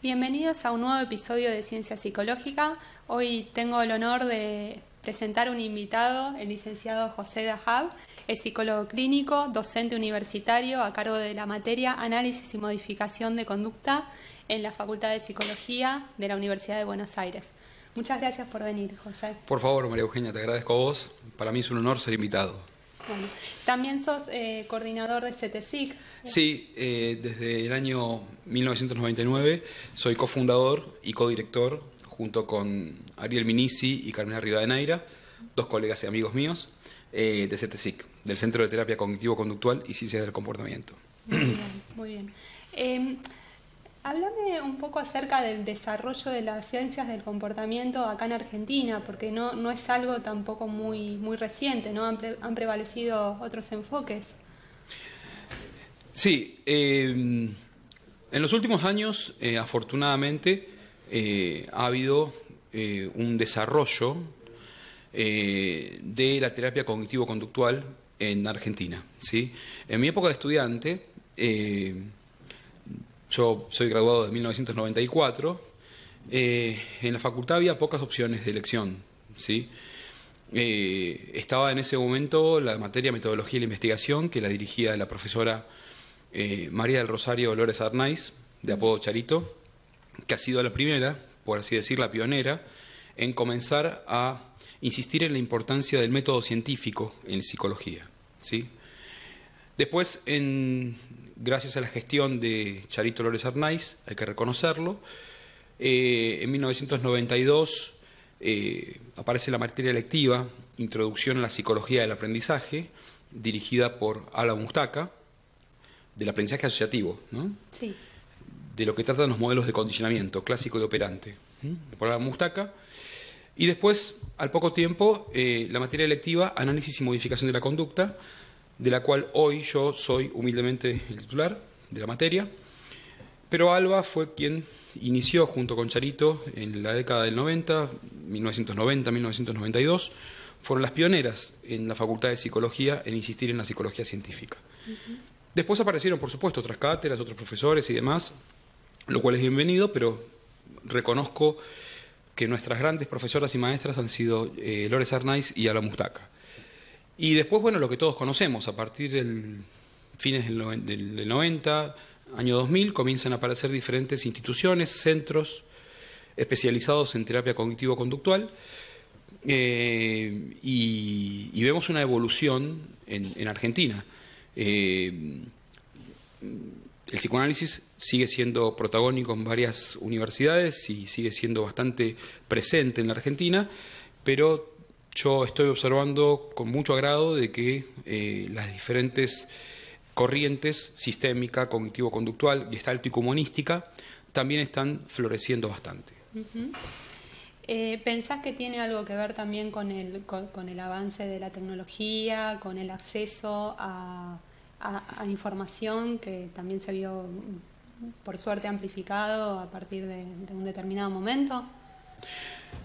Bienvenidos a un nuevo episodio de Ciencia Psicológica. Hoy tengo el honor de presentar un invitado, el licenciado José Dahab. Es psicólogo clínico, docente universitario a cargo de la materia Análisis y Modificación de Conducta en la Facultad de Psicología de la Universidad de Buenos Aires. Muchas gracias por venir, José. Por favor, María Eugenia, te agradezco a vos. Para mí es un honor ser invitado. Bueno, también sos coordinador de CETESIC. Sí, desde el año 1999 soy cofundador y codirector junto con Ariel Minisi y Carmela Rivadeneira, dos colegas y amigos míos, de CETESIC, del Centro de Terapia Cognitivo-Conductual y Ciencias del Comportamiento. Muy bien, muy bien. Háblame un poco acerca del desarrollo de las ciencias del comportamiento acá en Argentina, porque no es algo tampoco muy reciente, ¿no? Han prevalecido otros enfoques. Sí, en los últimos años, afortunadamente, ha habido un desarrollo de la terapia cognitivo-conductual en Argentina, ¿sí? En mi época de estudiante, yo soy graduado de 1994. En la facultad había pocas opciones de elección, ¿sí? Estaba en ese momento la materia Metodología y la Investigación, que la dirigía la profesora María del Rosario Dolores Arnaiz, de apodo Charito, que ha sido la primera, por así decir, la pionera, en comenzar a insistir en la importancia del método científico en psicología, ¿sí? Después, gracias a la gestión de Charito Dolores Arnaiz, hay que reconocerlo, en 1992 aparece la materia electiva Introducción a la Psicología del Aprendizaje, dirigida por Ala Mustaca, del aprendizaje asociativo, ¿no? Sí. De lo que tratan los modelos de condicionamiento, clásico y operante, por Ala Mustaca. Y después, al poco tiempo, la materia electiva Análisis y Modificación de la Conducta, de la cual hoy yo soy humildemente el titular de la materia, pero Alba fue quien inició junto con Charito en la década del 90, 1990, 1992, fueron las pioneras en la Facultad de Psicología en insistir en la psicología científica. Después aparecieron, por supuesto, otras cátedras, otros profesores y demás, lo cual es bienvenido, pero reconozco que nuestras grandes profesoras y maestras han sido Dolores Arnaiz y Ala Mustaca. Y después, bueno, lo que todos conocemos, a partir del fines del 90, año 2000, comienzan a aparecer diferentes instituciones, centros especializados en terapia cognitivo-conductual, y vemos una evolución en Argentina. El psicoanálisis sigue siendo protagónico en varias universidades y sigue siendo bastante presente en la Argentina, pero yo estoy observando con mucho agrado de que las diferentes corrientes, sistémica, cognitivo-conductual, gestáltico y humanística, también están floreciendo bastante. ¿Pensás que tiene algo que ver también con el avance de la tecnología, con el acceso a información que también se vio, por suerte, amplificado a partir de un determinado momento?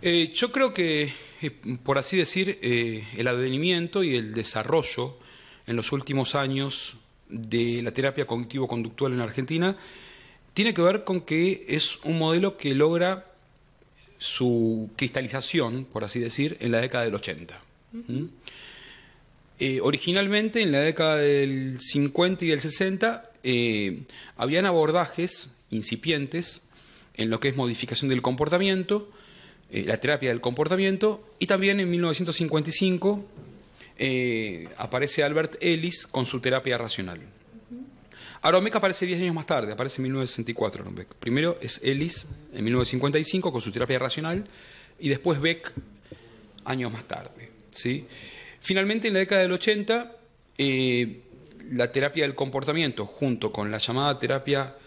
Yo creo que, por así decir, el advenimiento y el desarrollo en los últimos años de la terapia cognitivo-conductual en Argentina tiene que ver con que es un modelo que logra su cristalización, por así decir, en la década del 80. Originalmente, en la década del 50 y del 60, habían abordajes incipientes en lo que es modificación del comportamiento, la terapia del comportamiento, y también en 1955 aparece Albert Ellis con su terapia racional. Aaron Beck aparece 10 años más tarde, aparece en 1964 Aaron Beck. Primero es Ellis en 1955 con su terapia racional y después Beck años más tarde, ¿sí? Finalmente, en la década del 80, la terapia del comportamiento, junto con la llamada terapia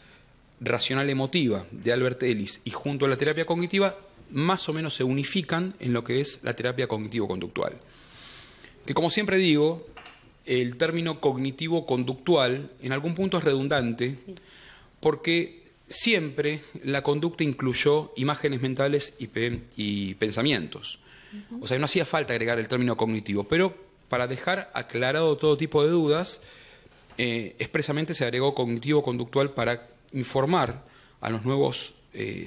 racional emotiva de Albert Ellis y junto a la terapia cognitiva, más o menos se unifican en lo que es la terapia cognitivo-conductual. Que, como siempre digo, el término cognitivo-conductual en algún punto es redundante, sí, porque siempre la conducta incluyó imágenes mentales y pensamientos. O sea, no hacía falta agregar el término cognitivo, pero para dejar aclarado todo tipo de dudas, expresamente se agregó cognitivo-conductual para informar a los nuevos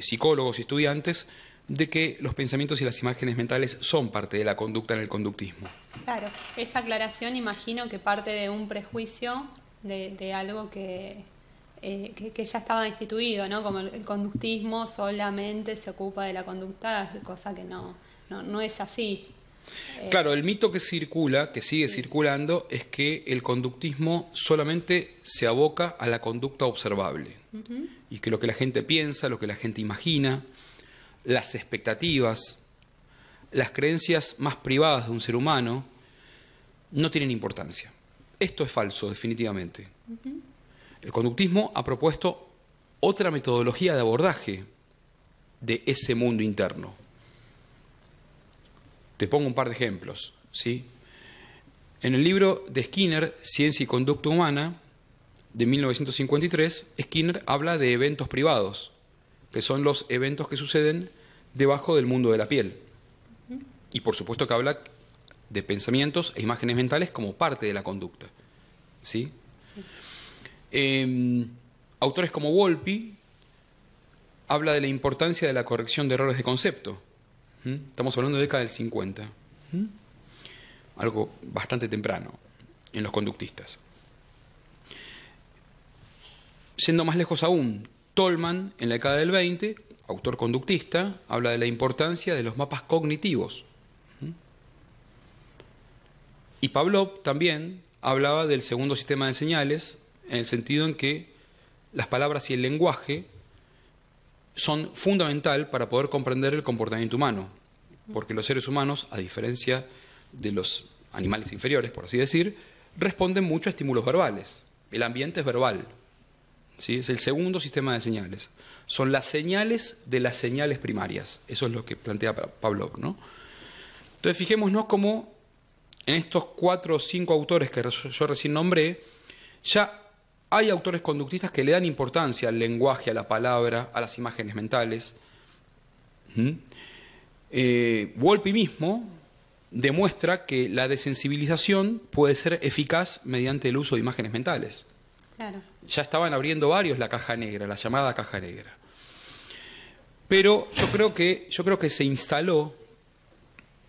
psicólogos y estudiantes de que los pensamientos y las imágenes mentales son parte de la conducta en el conductismo. Claro, esa aclaración imagino que parte de un prejuicio de algo que ya estaba instituido, ¿no? Como el conductismo solamente se ocupa de la conducta, cosa que no es así. Claro, el mito que circula, que sigue circulando, es que el conductismo solamente se aboca a la conducta observable. Y que lo que la gente piensa, lo que la gente imagina, las expectativas, las creencias más privadas de un ser humano, no tienen importancia. Esto es falso, definitivamente. El conductismo ha propuesto otra metodología de abordaje de ese mundo interno. Te pongo un par de ejemplos, ¿sí? En el libro de Skinner, Ciencia y Conducta Humana, de 1953, Skinner habla de eventos privados, que son los eventos que suceden debajo del mundo de la piel. Y por supuesto que habla de pensamientos e imágenes mentales como parte de la conducta, ¿sí? Autores como Wolpe habla de la importancia de la corrección de errores de concepto. Estamos hablando de la década del 50. Algo bastante temprano en los conductistas. Yendo más lejos aún, Tolman, en la década del 20, autor conductista, habla de la importancia de los mapas cognitivos. Y Pavlov también hablaba del segundo sistema de señales, en el sentido en que las palabras y el lenguaje son fundamental para poder comprender el comportamiento humano, porque los seres humanos, a diferencia de los animales inferiores, por así decir, responden mucho a estímulos verbales. El ambiente es verbal, ¿sí? Es el segundo sistema de señales. Son las señales de las señales primarias. Eso es lo que plantea Pavlov, ¿no? Entonces, fijémonos cómo en estos 4 o 5 autores que yo recién nombré, ya hay autores conductistas que le dan importancia al lenguaje, a la palabra, a las imágenes mentales. Wolpe mismo demuestra que la desensibilización puede ser eficaz mediante el uso de imágenes mentales. Claro. Ya estaban abriendo varios la caja negra, la llamada caja negra. Pero yo creo que se instaló,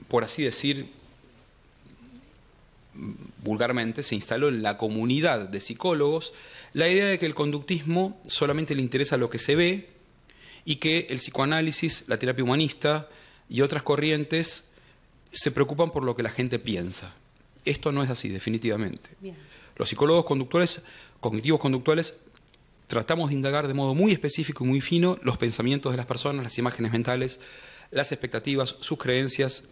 por así decir, vulgarmente, se instaló en la comunidad de psicólogos la idea de que el conductismo solamente le interesa lo que se ve y que el psicoanálisis, la terapia humanista y otras corrientes se preocupan por lo que la gente piensa. Esto no es así, definitivamente. Bien. Los psicólogos cognitivos conductuales, tratamos de indagar de modo muy específico y muy fino los pensamientos de las personas, las imágenes mentales, las expectativas, sus creencias,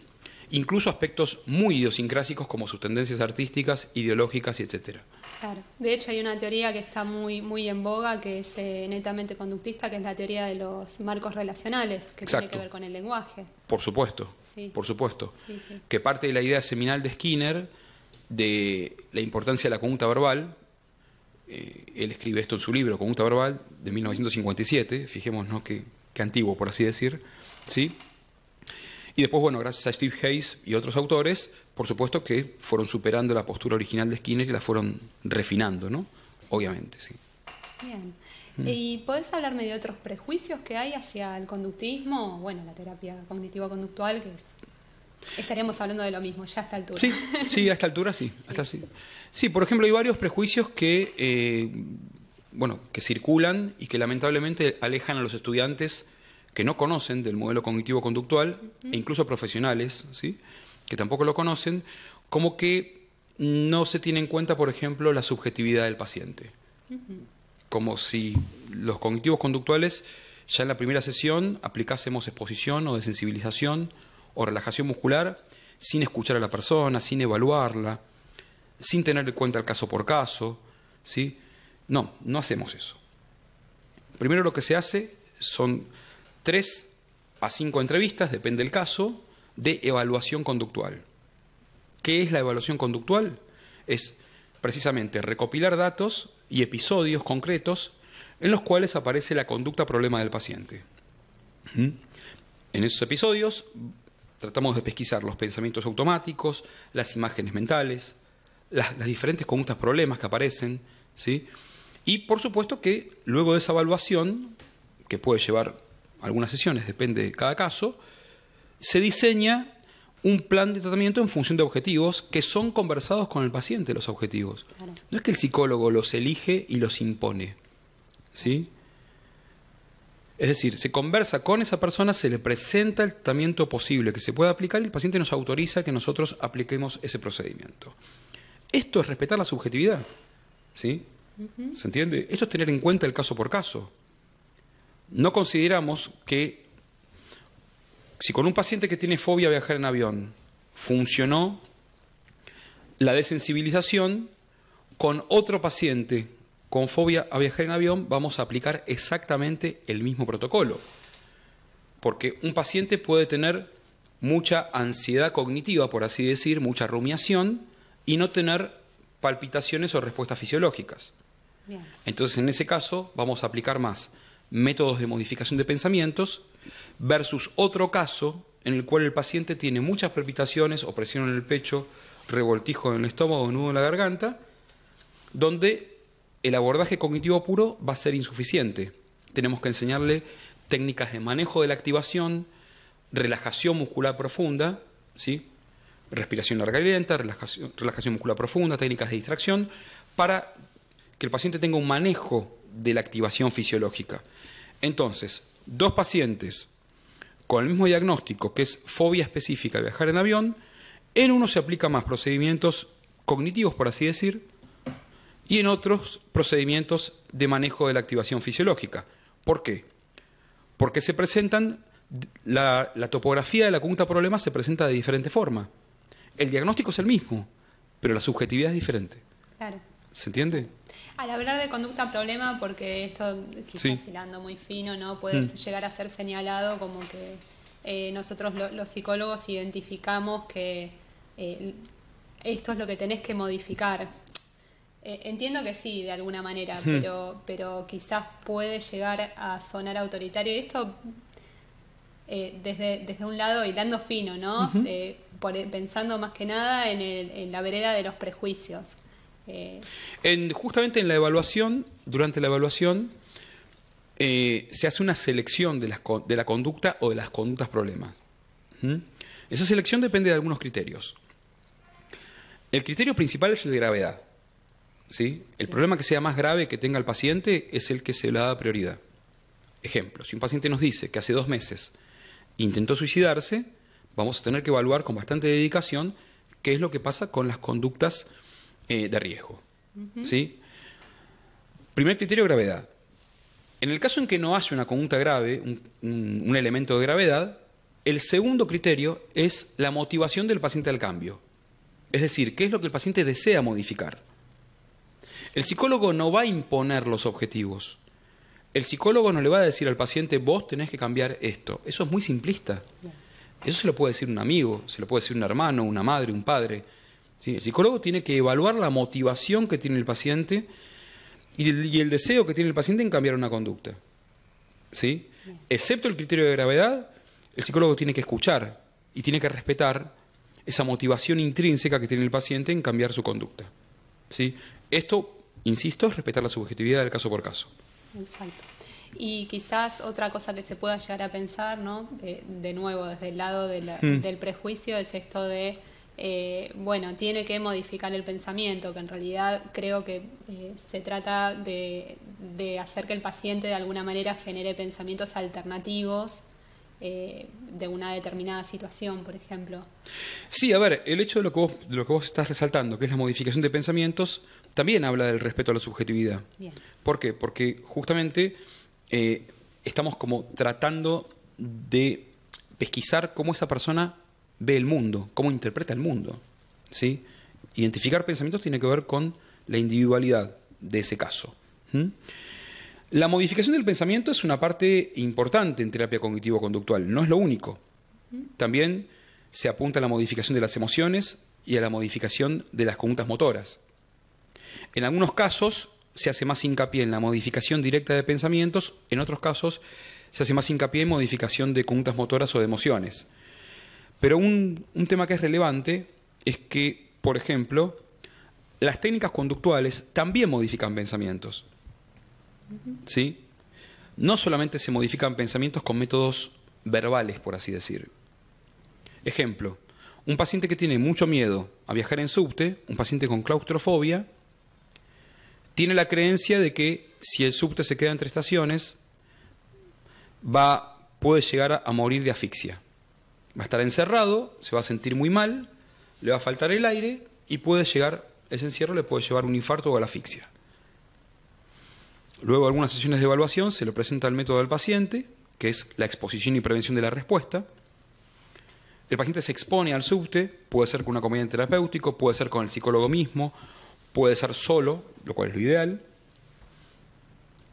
incluso aspectos muy idiosincrásicos como sus tendencias artísticas, ideológicas, etc. Claro. De hecho, hay una teoría que está muy en boga, que es netamente conductista, que es la teoría de los marcos relacionales, que Exacto. tiene que ver con el lenguaje. Por supuesto, Sí. por supuesto. Sí. Que parte de la idea seminal de Skinner de la importancia de la conducta verbal. Él escribe esto en su libro, Conducta Verbal, de 1957, fijémonos qué antiguo, por así decir, ¿sí? Y después, bueno, gracias a Steve Hayes y otros autores, por supuesto que fueron superando la postura original de Skinner y la fueron refinando, ¿no? Sí. Obviamente, sí. Bien. ¿Y podés hablarme de otros prejuicios que hay hacia el conductismo? Bueno, la terapia cognitivo-conductual, que estaríamos hablando de lo mismo ya a esta altura. Sí, a esta altura sí. Sí, por ejemplo, hay varios prejuicios que circulan y que lamentablemente alejan a los estudiantes que no conocen del modelo cognitivo-conductual, e incluso profesionales, ¿sí?, que tampoco lo conocen, como que no se tiene en cuenta, por ejemplo, la subjetividad del paciente. Como si los cognitivos conductuales ya en la primera sesión aplicásemos exposición o desensibilización o relajación muscular sin escuchar a la persona, sin evaluarla, sin tener en cuenta el caso por caso, ¿sí? No hacemos eso. Primero lo que se hace son 3 a 5 entrevistas, depende del caso, de evaluación conductual. ¿Qué es la evaluación conductual? Es precisamente recopilar datos y episodios concretos en los cuales aparece la conducta problema del paciente. En esos episodios tratamos de pesquisar los pensamientos automáticos, las imágenes mentales, las diferentes conductas problemas que aparecen, ¿sí? Y por supuesto que luego de esa evaluación, que puede llevar algunas sesiones, depende de cada caso, se diseña un plan de tratamiento en función de objetivos que son conversados con el paciente, los objetivos. Claro. No es que el psicólogo los elige y los impone, ¿sí? Es decir, se conversa con esa persona, se le presenta el tratamiento posible que se pueda aplicar y el paciente nos autoriza que nosotros apliquemos ese procedimiento. Esto es respetar la subjetividad, ¿sí? ¿Se entiende? Esto es tener en cuenta el caso por caso. No consideramos que si con un paciente que tiene fobia a viajar en avión funcionó la desensibilización, con otro paciente con fobia a viajar en avión vamos a aplicar exactamente el mismo protocolo. Porque un paciente puede tener mucha ansiedad cognitiva, por así decir, mucha rumiación, y no tener palpitaciones o respuestas fisiológicas. Bien. Entonces, en ese caso, vamos a aplicar más métodos de modificación de pensamientos versus otro caso en el cual el paciente tiene muchas palpitaciones, opresión en el pecho, revoltijo en el estómago, nudo en la garganta, donde el abordaje cognitivo puro va a ser insuficiente. Tenemos que enseñarle técnicas de manejo de la activación, relajación muscular profunda, ¿sí? Respiración larga y lenta, relajación muscular profunda, técnicas de distracción, para que el paciente tenga un manejo de la activación fisiológica. Entonces, dos pacientes con el mismo diagnóstico, que es fobia específica de viajar en avión, en uno se aplica más procedimientos cognitivos, por así decir, y en otros procedimientos de manejo de la activación fisiológica. ¿Por qué? Porque se presentan, la topografía de la conducta problema se presenta de diferente forma. El diagnóstico es el mismo, pero la subjetividad es diferente. Claro. ¿Se entiende? Al hablar de conducta problema, porque esto quizás hilando muy fino, ¿no? Puede llegar a ser señalado como que nosotros los psicólogos identificamos que esto es lo que tenés que modificar. Entiendo que sí, de alguna manera, pero quizás puede llegar a sonar autoritario. Y esto desde un lado hilando fino, ¿no? Pensando más que nada en la vereda de los prejuicios. Justamente en la evaluación, durante la evaluación, se hace una selección de la conducta o de las conductas problemas. Esa selección depende de algunos criterios. El criterio principal es el de gravedad, ¿sí? El problema que sea más grave que tenga el paciente es el que se le da prioridad. Ejemplo, si un paciente nos dice que hace 2 meses intentó suicidarse, vamos a tener que evaluar con bastante dedicación qué es lo que pasa con las conductas de riesgo. ¿Sí? Primer criterio, gravedad. En el caso en que no hace una conducta grave, un elemento de gravedad, el segundo criterio es la motivación del paciente al cambio. Es decir, qué es lo que el paciente desea modificar. El psicólogo no va a imponer los objetivos. El psicólogo no le va a decir al paciente, vos tenés que cambiar esto. Eso es muy simplista. Eso se lo puede decir un amigo, se lo puede decir un hermano, una madre, un padre. ¿Sí? El psicólogo tiene que evaluar la motivación que tiene el paciente y el deseo que tiene el paciente en cambiar una conducta. ¿Sí? Excepto el criterio de gravedad, el psicólogo tiene que escuchar y tiene que respetar esa motivación intrínseca que tiene el paciente en cambiar su conducta. ¿Sí? Esto, insisto, es respetar la subjetividad del caso por caso. Exacto. Y quizás otra cosa que se pueda llegar a pensar, ¿no? De nuevo, desde el lado del prejuicio, es esto de bueno, tiene que modificar el pensamiento, que en realidad creo que se trata de hacer que el paciente de alguna manera genere pensamientos alternativos de una determinada situación, por ejemplo. Sí, a ver, el hecho de lo que vos estás resaltando, que es la modificación de pensamientos, también habla del respeto a la subjetividad. Bien. ¿Por qué? Porque justamente estamos como tratando de pesquisar cómo esa persona ve el mundo, cómo interpreta el mundo, ¿sí? Identificar pensamientos tiene que ver con la individualidad de ese caso. La modificación del pensamiento es una parte importante en terapia cognitivo-conductual, no es lo único. También se apunta a la modificación de las emociones y a la modificación de las conductas motoras. En algunos casos se hace más hincapié en la modificación directa de pensamientos, en otros casos se hace más hincapié en modificación de conductas motoras o de emociones. Pero un tema que es relevante es que, por ejemplo, las técnicas conductuales también modifican pensamientos. ¿Sí? no solamente se modifican pensamientos con métodos verbales, por así decir. Ejemplo, un paciente que tiene mucho miedo a viajar en subte, un paciente con claustrofobia, tiene la creencia de que si el subte se queda entre estaciones, puede llegar a morir de asfixia. Va a estar encerrado, se va a sentir muy mal, le va a faltar el aire y ese encierro le puede llevar a un infarto o a la asfixia. Luego de algunas sesiones de evaluación se le presenta el método del paciente, que es la exposición y prevención de la respuesta. El paciente se expone al subte, puede ser con un acompañante terapéutico, puede ser con el psicólogo mismo, puede ser solo, lo cual es lo ideal.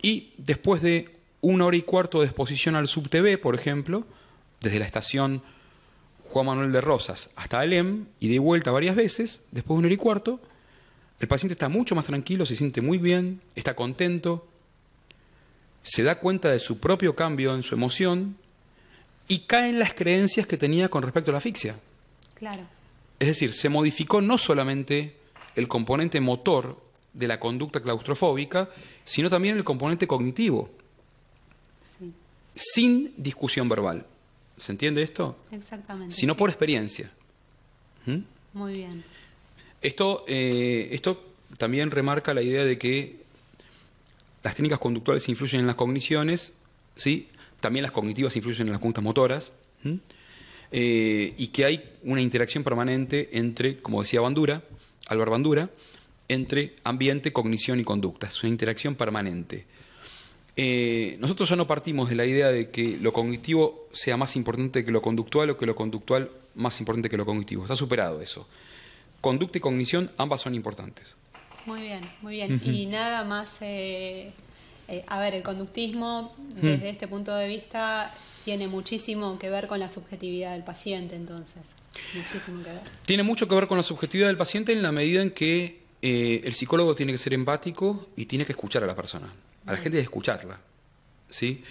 Y después de 1 hora y cuarto de exposición al subte B, por ejemplo, desde la estación Juan Manuel de Rosas hasta Alem y de vuelta varias veces, después de 1 hora y cuarto, el paciente está mucho más tranquilo, se siente muy bien, está contento, se da cuenta de su propio cambio en su emoción y caen las creencias que tenía con respecto a la asfixia. Claro. Es decir, se modificó no solamente el componente motor de la conducta claustrofóbica, sino también el componente cognitivo, sí, sin discusión verbal. ¿Se entiende esto? Exactamente. Sino sí, por experiencia. ¿Mm? Muy bien. Esto también remarca la idea de que las técnicas conductuales influyen en las cogniciones, ¿sí? También las cognitivas influyen en las conductas motoras, y que hay una interacción permanente entre, como decía Álvaro Bandura, entre ambiente, cognición y conducta. Es una interacción permanente. Nosotros ya no partimos de la idea de que lo cognitivo sea más importante que lo conductual o que lo conductual más importante que lo cognitivo. Está superado eso. Conducta y cognición, ambas son importantes. Muy bien, muy bien. Y nada más, a ver, el conductismo desde este punto de vista tiene muchísimo que ver con la subjetividad del paciente, entonces. Muchísimo que ver. Tiene mucho que ver con la subjetividad del paciente en la medida en que el psicólogo tiene que ser empático y tiene que escuchar a la persona. A la gente hay que escucharla, ¿sí?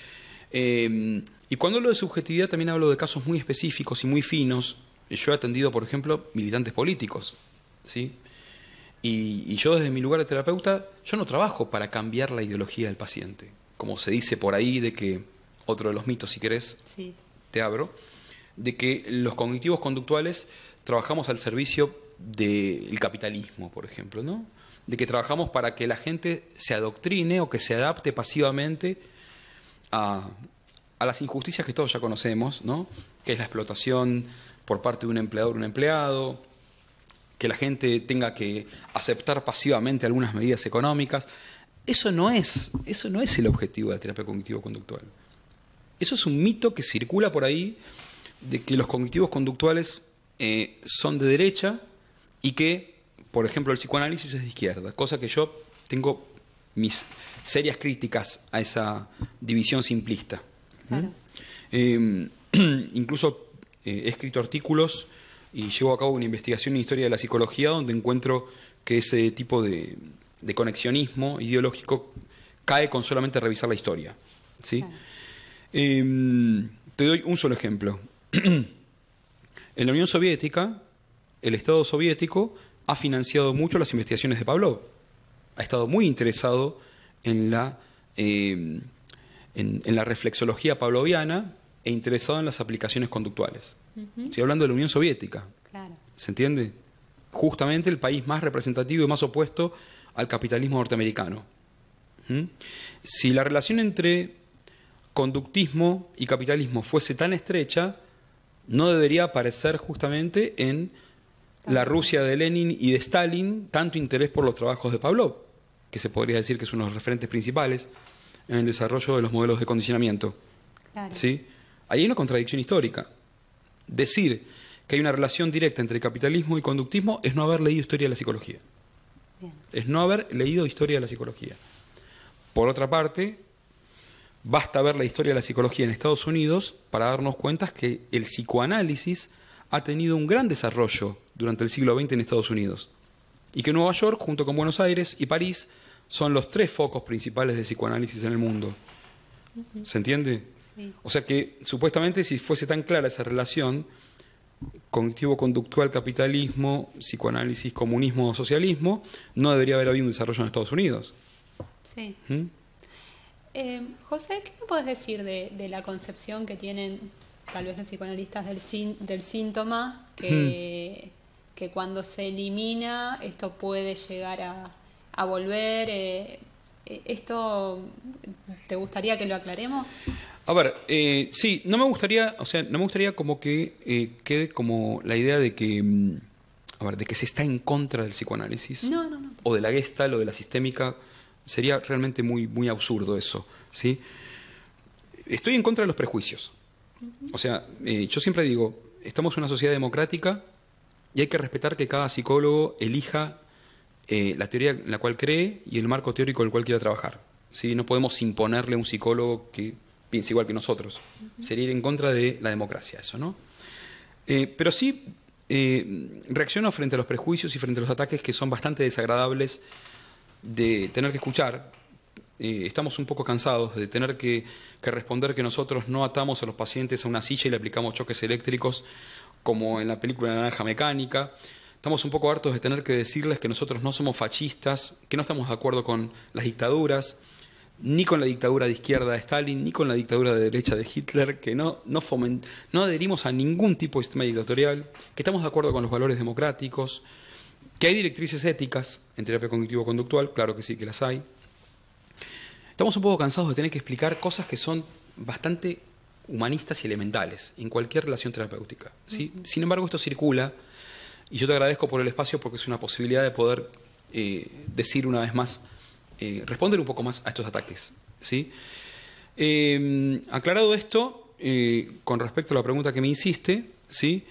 Y cuando hablo de subjetividad también hablo de casos muy específicos y muy finos. Yo he atendido, por ejemplo, militantes políticos, ¿sí? Y yo desde mi lugar de terapeuta, yo no trabajo para cambiar la ideología del paciente. Como se dice por ahí, de que, otro de los mitos, si querés, sí, te abro, de que los cognitivos conductuales trabajamos al servicio del capitalismo, por ejemplo, ¿no? De que trabajamos para que la gente se adoctrine o que se adapte pasivamente a las injusticias que todos ya conocemos, ¿no? Que es la explotación por parte de un empleador o un empleado, que la gente tenga que aceptar pasivamente algunas medidas económicas. Eso no es el objetivo de la terapia cognitivo-conductual. Eso es un mito que circula por ahí de que los cognitivos conductuales son de derecha y que, por ejemplo, el psicoanálisis es de izquierda, cosa que yo tengo mis serias críticas a esa división simplista. claro. Incluso he escrito artículos y llevo a cabo una investigación en historia de la psicología donde encuentro que ese tipo de conexionismo ideológico cae con solamente revisar la historia, ¿sí? Claro. Te doy un solo ejemplo. En la Unión Soviética, el Estado soviético ha financiado mucho las investigaciones de Pavlov. Ha estado muy interesado en la reflexología pavloviana e interesado en las aplicaciones conductuales. Estoy hablando de la Unión Soviética. Claro. ¿Se entiende? Justamente el país más representativo y más opuesto al capitalismo norteamericano. Si la relación entre conductismo y capitalismo fuese tan estrecha, no debería aparecer justamente en la Rusia de Lenin y de Stalin tanto interés por los trabajos de Pavlov, que se podría decir que es uno de los referentes principales en el desarrollo de los modelos de condicionamiento. Claro. ¿Sí? Ahí hay una contradicción histórica. Decir que hay una relación directa entre capitalismo y conductismo es no haber leído historia de la psicología. Bien. Es no haber leído historia de la psicología. Por otra parte, basta ver la historia de la psicología en Estados Unidos para darnos cuenta que el psicoanálisis ha tenido un gran desarrollo durante el siglo XX en Estados Unidos y que Nueva York, junto con Buenos Aires y París, son los 3 focos principales de psicoanálisis en el mundo. ¿Se entiende? Sí. O sea que, supuestamente, si fuese tan clara esa relación, cognitivo-conductual, capitalismo, psicoanálisis, comunismo, socialismo, no debería haber habido un desarrollo en Estados Unidos. Sí. José, ¿qué me puedes decir de la concepción que tienen tal vez los psicoanalistas del síntoma, que cuando se elimina esto puede llegar a volver? ¿Esto te gustaría que lo aclaremos? A ver, sí, no me gustaría, o sea, no me gustaría como que quede como la idea de que, a ver, de que se está en contra del psicoanálisis. No, no, no. O de la Gestalt o de la sistémica. Sería realmente muy, muy absurdo eso, ¿sí? Estoy en contra de los prejuicios. O sea, yo siempre digo, estamos en una sociedad democrática y hay que respetar que cada psicólogo elija la teoría en la cual cree y el marco teórico del cual quiera trabajar, ¿sí? No podemos imponerle a un psicólogo que piense igual que nosotros. Sería ir en contra de la democracia eso, ¿no? Pero sí reacciono frente a los prejuicios y frente a los ataques que son bastante desagradables de tener que escuchar. Estamos un poco cansados de tener que responder que nosotros no atamos a los pacientes a una silla y le aplicamos choques eléctricos como en la película Naranja Mecánica. Estamos un poco hartos de tener que decirles que nosotros no somos fascistas, que no estamos de acuerdo con las dictaduras, ni con la dictadura de izquierda de Stalin, ni con la dictadura de derecha de Hitler, que no adherimos a ningún tipo de sistema dictatorial, que estamos de acuerdo con los valores democráticos, que hay directrices éticas en terapia cognitivo-conductual, claro que sí que las hay. Estamos un poco cansados de tener que explicar cosas que son bastante humanistas y elementales en cualquier relación terapéutica, ¿sí? Sin embargo, esto circula y yo te agradezco por el espacio porque es una posibilidad de poder decir una vez más, responder un poco más a estos ataques, ¿sí? Aclarado esto, con respecto a la pregunta que me hiciste, ¿sí?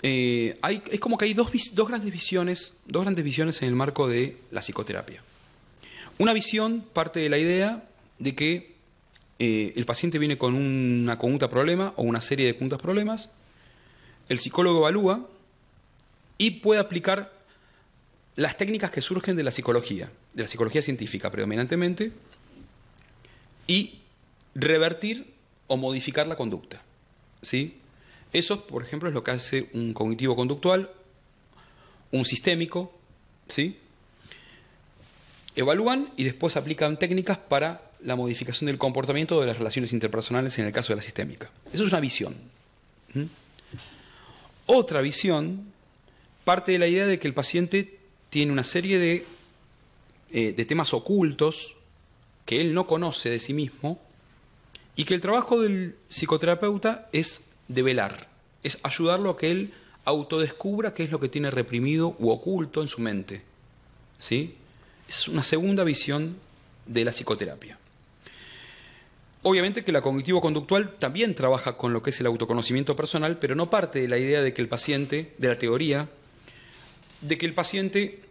Es como que hay dos grandes visiones en el marco de la psicoterapia. Una visión parte de la idea de que el paciente viene con una conducta problema o una serie de conductas problemas, el psicólogo evalúa y puede aplicar las técnicas que surgen de la psicología científica predominantemente, y revertir o modificar la conducta, ¿sí? Eso, por ejemplo, es lo que hace un cognitivo-conductual, un sistémico, ¿sí? Evalúan y después aplican técnicas para la modificación del comportamiento de las relaciones interpersonales en el caso de la sistémica. Eso es una visión. Otra visión parte de la idea de que el paciente tiene una serie de temas ocultos que él no conoce de sí mismo y que el trabajo del psicoterapeuta es develar, es ayudarlo a que él autodescubra qué es lo que tiene reprimido u oculto en su mente, ¿sí? Es una segunda visión de la psicoterapia. Obviamente que la cognitivo-conductual también trabaja con lo que es el autoconocimiento personal, pero no parte de la idea de que el paciente, de la teoría, de que el paciente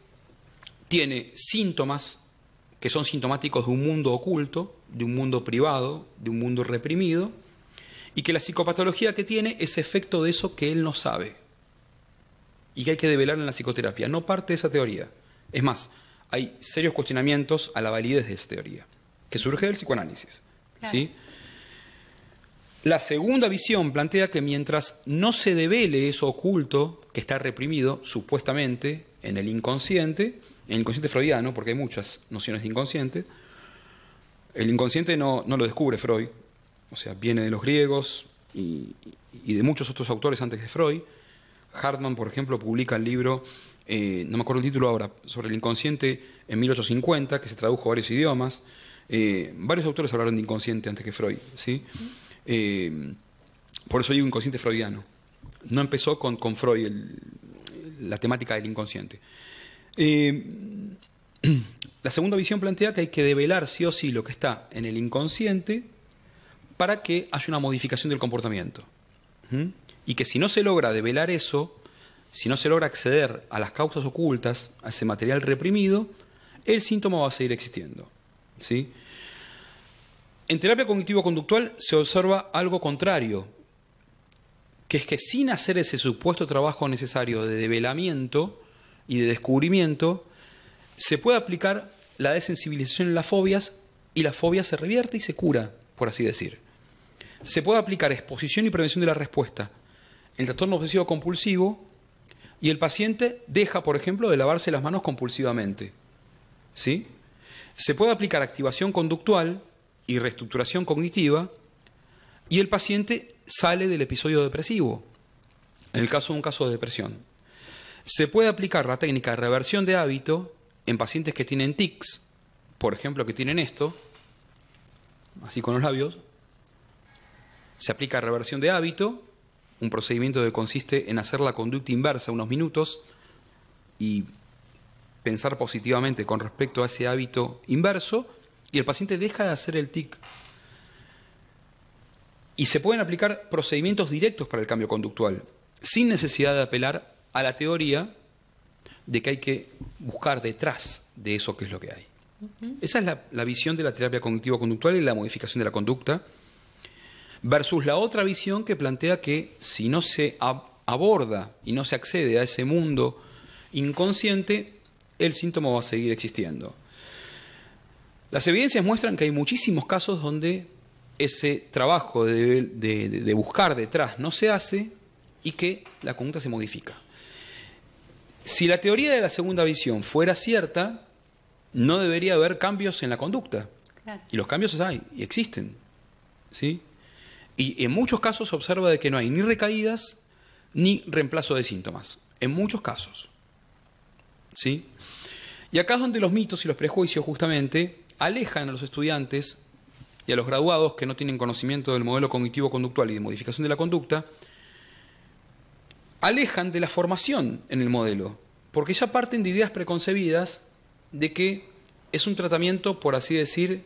tiene síntomas que son sintomáticos de un mundo oculto, de un mundo privado, de un mundo reprimido, y que la psicopatología que tiene es efecto de eso que él no sabe y que hay que develar en la psicoterapia. No parte de esa teoría. Es más, hay serios cuestionamientos a la validez de esa teoría, que surge del psicoanálisis. Claro. ¿Sí? La segunda visión plantea que mientras no se devele eso oculto, que está reprimido supuestamente en el inconsciente freudiano, porque hay muchas nociones de inconsciente, el inconsciente no lo descubre Freud, o sea, viene de los griegos y de muchos otros autores antes de Freud. Hartmann, por ejemplo, publica el libro, no me acuerdo el título ahora, sobre el inconsciente en 1850, que se tradujo a varios idiomas. Varios autores hablaron de inconsciente antes que Freud, ¿sí? Por eso digo inconsciente freudiano. No empezó con Freud la temática del inconsciente. La segunda visión plantea que hay que develar sí o sí lo que está en el inconsciente para que haya una modificación del comportamiento. Y que si no se logra develar eso, si no se logra acceder a las causas ocultas, a ese material reprimido, el síntoma va a seguir existiendo, ¿sí? En terapia cognitivo-conductual se observa algo contrario, que es que sin hacer ese supuesto trabajo necesario de develamiento y de descubrimiento, se puede aplicar la desensibilización en las fobias y la fobia se revierte y se cura, por así decir. Se puede aplicar exposición y prevención de la respuesta en trastorno obsesivo compulsivo y el paciente deja, por ejemplo, de lavarse las manos compulsivamente, ¿sí? Se puede aplicar activación conductual y reestructuración cognitiva, y el paciente sale del episodio depresivo, en el caso de un caso de depresión. Se puede aplicar la técnica de reversión de hábito en pacientes que tienen tics, por ejemplo, que tienen esto, así con los labios. Se aplica reversión de hábito, un procedimiento que consiste en hacer la conducta inversa unos minutos y pensar positivamente con respecto a ese hábito inverso, y el paciente deja de hacer el tic. Y se pueden aplicar procedimientos directos para el cambio conductual, sin necesidad de apelar a la teoría de que hay que buscar detrás de eso que es lo que hay. Esa es la visión de la terapia cognitivo-conductual y la modificación de la conducta, versus la otra visión que plantea que si no se aborda y no se accede a ese mundo inconsciente, el síntoma va a seguir existiendo. Las evidencias muestran que hay muchísimos casos donde ese trabajo de buscar detrás no se hace y que la conducta se modifica. Si la teoría de la segunda visión fuera cierta, no debería haber cambios en la conducta. Claro. Y los cambios hay y existen, ¿sí? Y en muchos casos se observa de que no hay ni recaídas ni reemplazo de síntomas. En muchos casos, ¿sí? Y acá es donde los mitos y los prejuicios justamente alejan a los estudiantes y a los graduados que no tienen conocimiento del modelo cognitivo-conductual y de modificación de la conducta, alejan de la formación en el modelo, porque ya parten de ideas preconcebidas de que es un tratamiento, por así decir,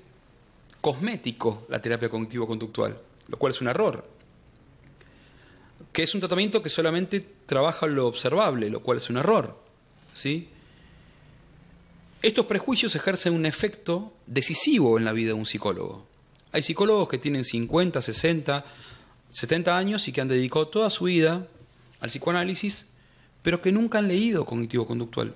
cosmético la terapia cognitivo-conductual, lo cual es un error. Que es un tratamiento que solamente trabaja lo observable, lo cual es un error, ¿sí? Estos prejuicios ejercen un efecto decisivo en la vida de un psicólogo. Hay psicólogos que tienen 50, 60, 70 años y que han dedicado toda su vida al psicoanálisis, pero que nunca han leído cognitivo-conductual.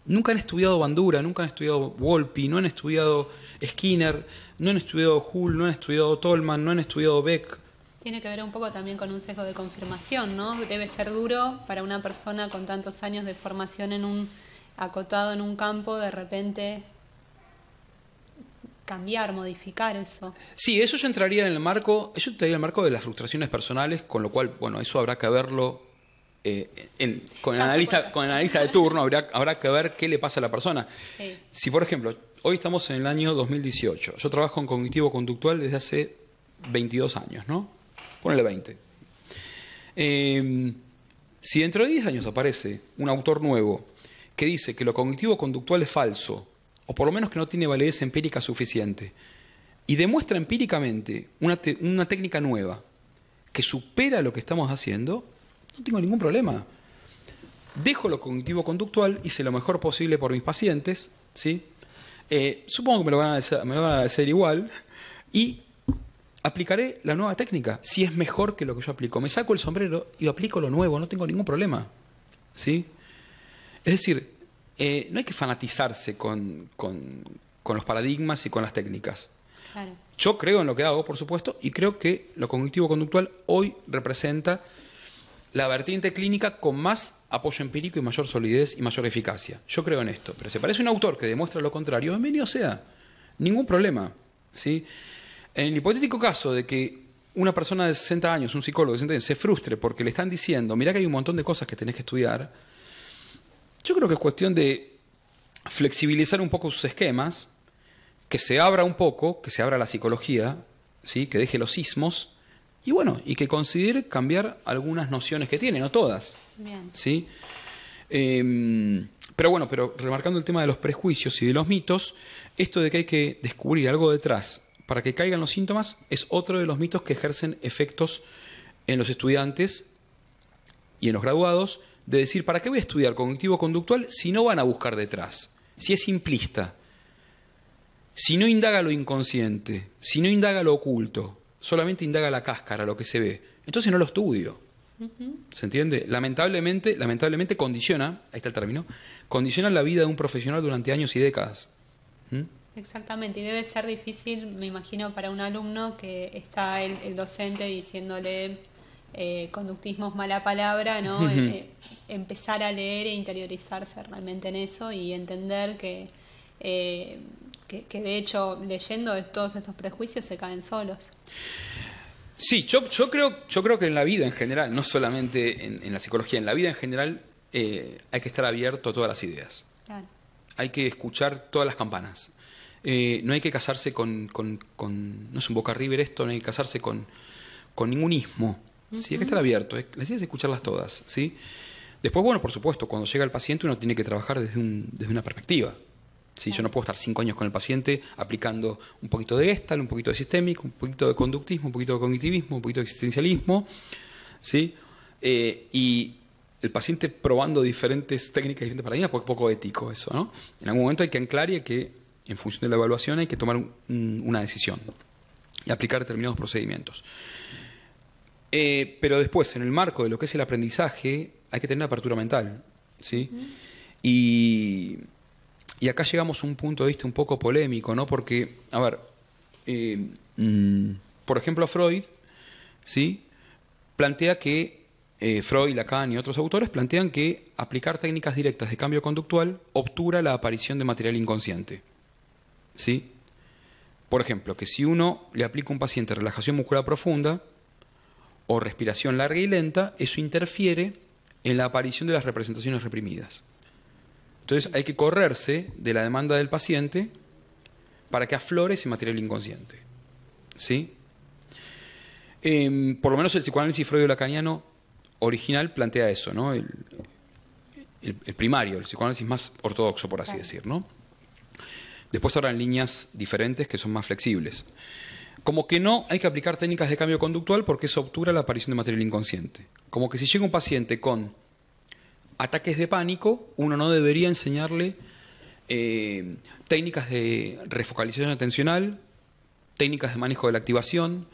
Nunca han estudiado Bandura, nunca han estudiado Wolpe, no han estudiado Skinner, no han estudiado Hull, no han estudiado Tolman, no han estudiado Beck. Tiene que ver un poco también con un sesgo de confirmación, ¿no? Debe ser duro para una persona con tantos años de formación acotado en un campo, de repente cambiar, modificar eso. Sí, eso ya entraría en el marco, de las frustraciones personales, con lo cual, bueno, eso habrá que verlo con el analista de turno, habrá que ver qué le pasa a la persona. Sí. Si, por ejemplo, hoy estamos en el año 2018, yo trabajo en cognitivo-conductual desde hace 22 años, ¿no? Ponele 20. Si dentro de 10 años aparece un autor nuevo que dice que lo cognitivo-conductual es falso, o por lo menos que no tiene validez empírica suficiente, y demuestra empíricamente una técnica nueva que supera lo que estamos haciendo, no tengo ningún problema. Dejo lo cognitivo-conductual, hice lo mejor posible por mis pacientes, ¿sí? Supongo que me lo van a agradecer igual, y aplicaré la nueva técnica, si es mejor que lo que yo aplico. Me saco el sombrero y aplico lo nuevo, no tengo ningún problema, ¿sí? Es decir, no hay que fanatizarse con los paradigmas y con las técnicas. Claro. Yo creo en lo que hago, por supuesto, y creo que lo cognitivo-conductual hoy representa la vertiente clínica con más apoyo empírico y mayor solidez y mayor eficacia. Yo creo en esto. Pero si aparece un autor que demuestra lo contrario, bienvenido sea. Ningún problema, ¿sí? En el hipotético caso de que una persona de 60 años, un psicólogo de 60 años, se frustre porque le están diciendo, mirá que hay un montón de cosas que tenés que estudiar, yo creo que es cuestión de flexibilizar un poco sus esquemas, que se abra un poco, que se abra la psicología, ¿sí? Que deje los sismos, y bueno, y que considere cambiar algunas nociones que tiene, no todas. Bien. ¿Sí? Pero remarcando el tema de los prejuicios y de los mitos, esto de que hay que descubrir algo detrás para que caigan los síntomas es otro de los mitos que ejercen efectos en los estudiantes y en los graduados, de decir, ¿para qué voy a estudiar cognitivo-conductual si no van a buscar detrás? Si es simplista, si no indaga lo inconsciente, si no indaga lo oculto, solamente indaga la cáscara, lo que se ve, entonces no lo estudio. ¿Se entiende? Lamentablemente condiciona, ahí está el término, condiciona la vida de un profesional durante años y décadas. Exactamente, y debe ser difícil, me imagino, para un alumno que está el docente diciéndole conductismo es mala palabra, ¿no? Empezar a leer e interiorizarse realmente en eso y entender que que de hecho leyendo todos estos prejuicios se caen solos. Sí, yo creo que en la vida en general, no solamente en la psicología, en la vida en general hay que estar abierto a todas las ideas. Claro. Hay que escuchar todas las campanas. No hay que casarse con no es un Boca River esto, no hay que casarse con ningún ismo. ¿Sí? Hay que estar abierto, las ideas hay que escucharlas todas. ¿Sí? Después, bueno, por supuesto, cuando llega el paciente uno tiene que trabajar desde una perspectiva. ¿Sí? Yo no puedo estar 5 años con el paciente aplicando un poquito de Gestalt, un poquito de sistémico, un poquito de conductismo, un poquito de cognitivismo, un poquito de existencialismo, ¿sí? Y el paciente probando diferentes técnicas, diferentes paradigmas, porque es poco ético eso, ¿no? En algún momento hay que anclar y hay que, en función de la evaluación, hay que tomar una decisión y aplicar determinados procedimientos. Pero después, en el marco de lo que es el aprendizaje, hay que tener apertura mental, ¿sí? Y acá llegamos a un punto de vista un poco polémico, ¿no? Porque, a ver, por ejemplo, Freud, ¿sí? Plantea que, Freud, Lacan y otros autores plantean que aplicar técnicas directas de cambio conductual obtura la aparición de material inconsciente, ¿sí? Por ejemplo, que si uno le aplica a un paciente relajación muscular profunda o respiración larga y lenta, eso interfiere en la aparición de las representaciones reprimidas. Entonces hay que correrse de la demanda del paciente para que aflore ese material inconsciente, ¿sí? Por lo menos el psicoanálisis freudo-lacaniano original plantea eso, ¿no? El primario, el psicoanálisis más ortodoxo, por así decir, ¿no? Después habrán líneas diferentes que son más flexibles. Como que no hay que aplicar técnicas de cambio conductual porque eso obtura la aparición de material inconsciente. Como que si llega un paciente con ataques de pánico, uno no debería enseñarle técnicas de refocalización atencional, técnicas de manejo de la activación,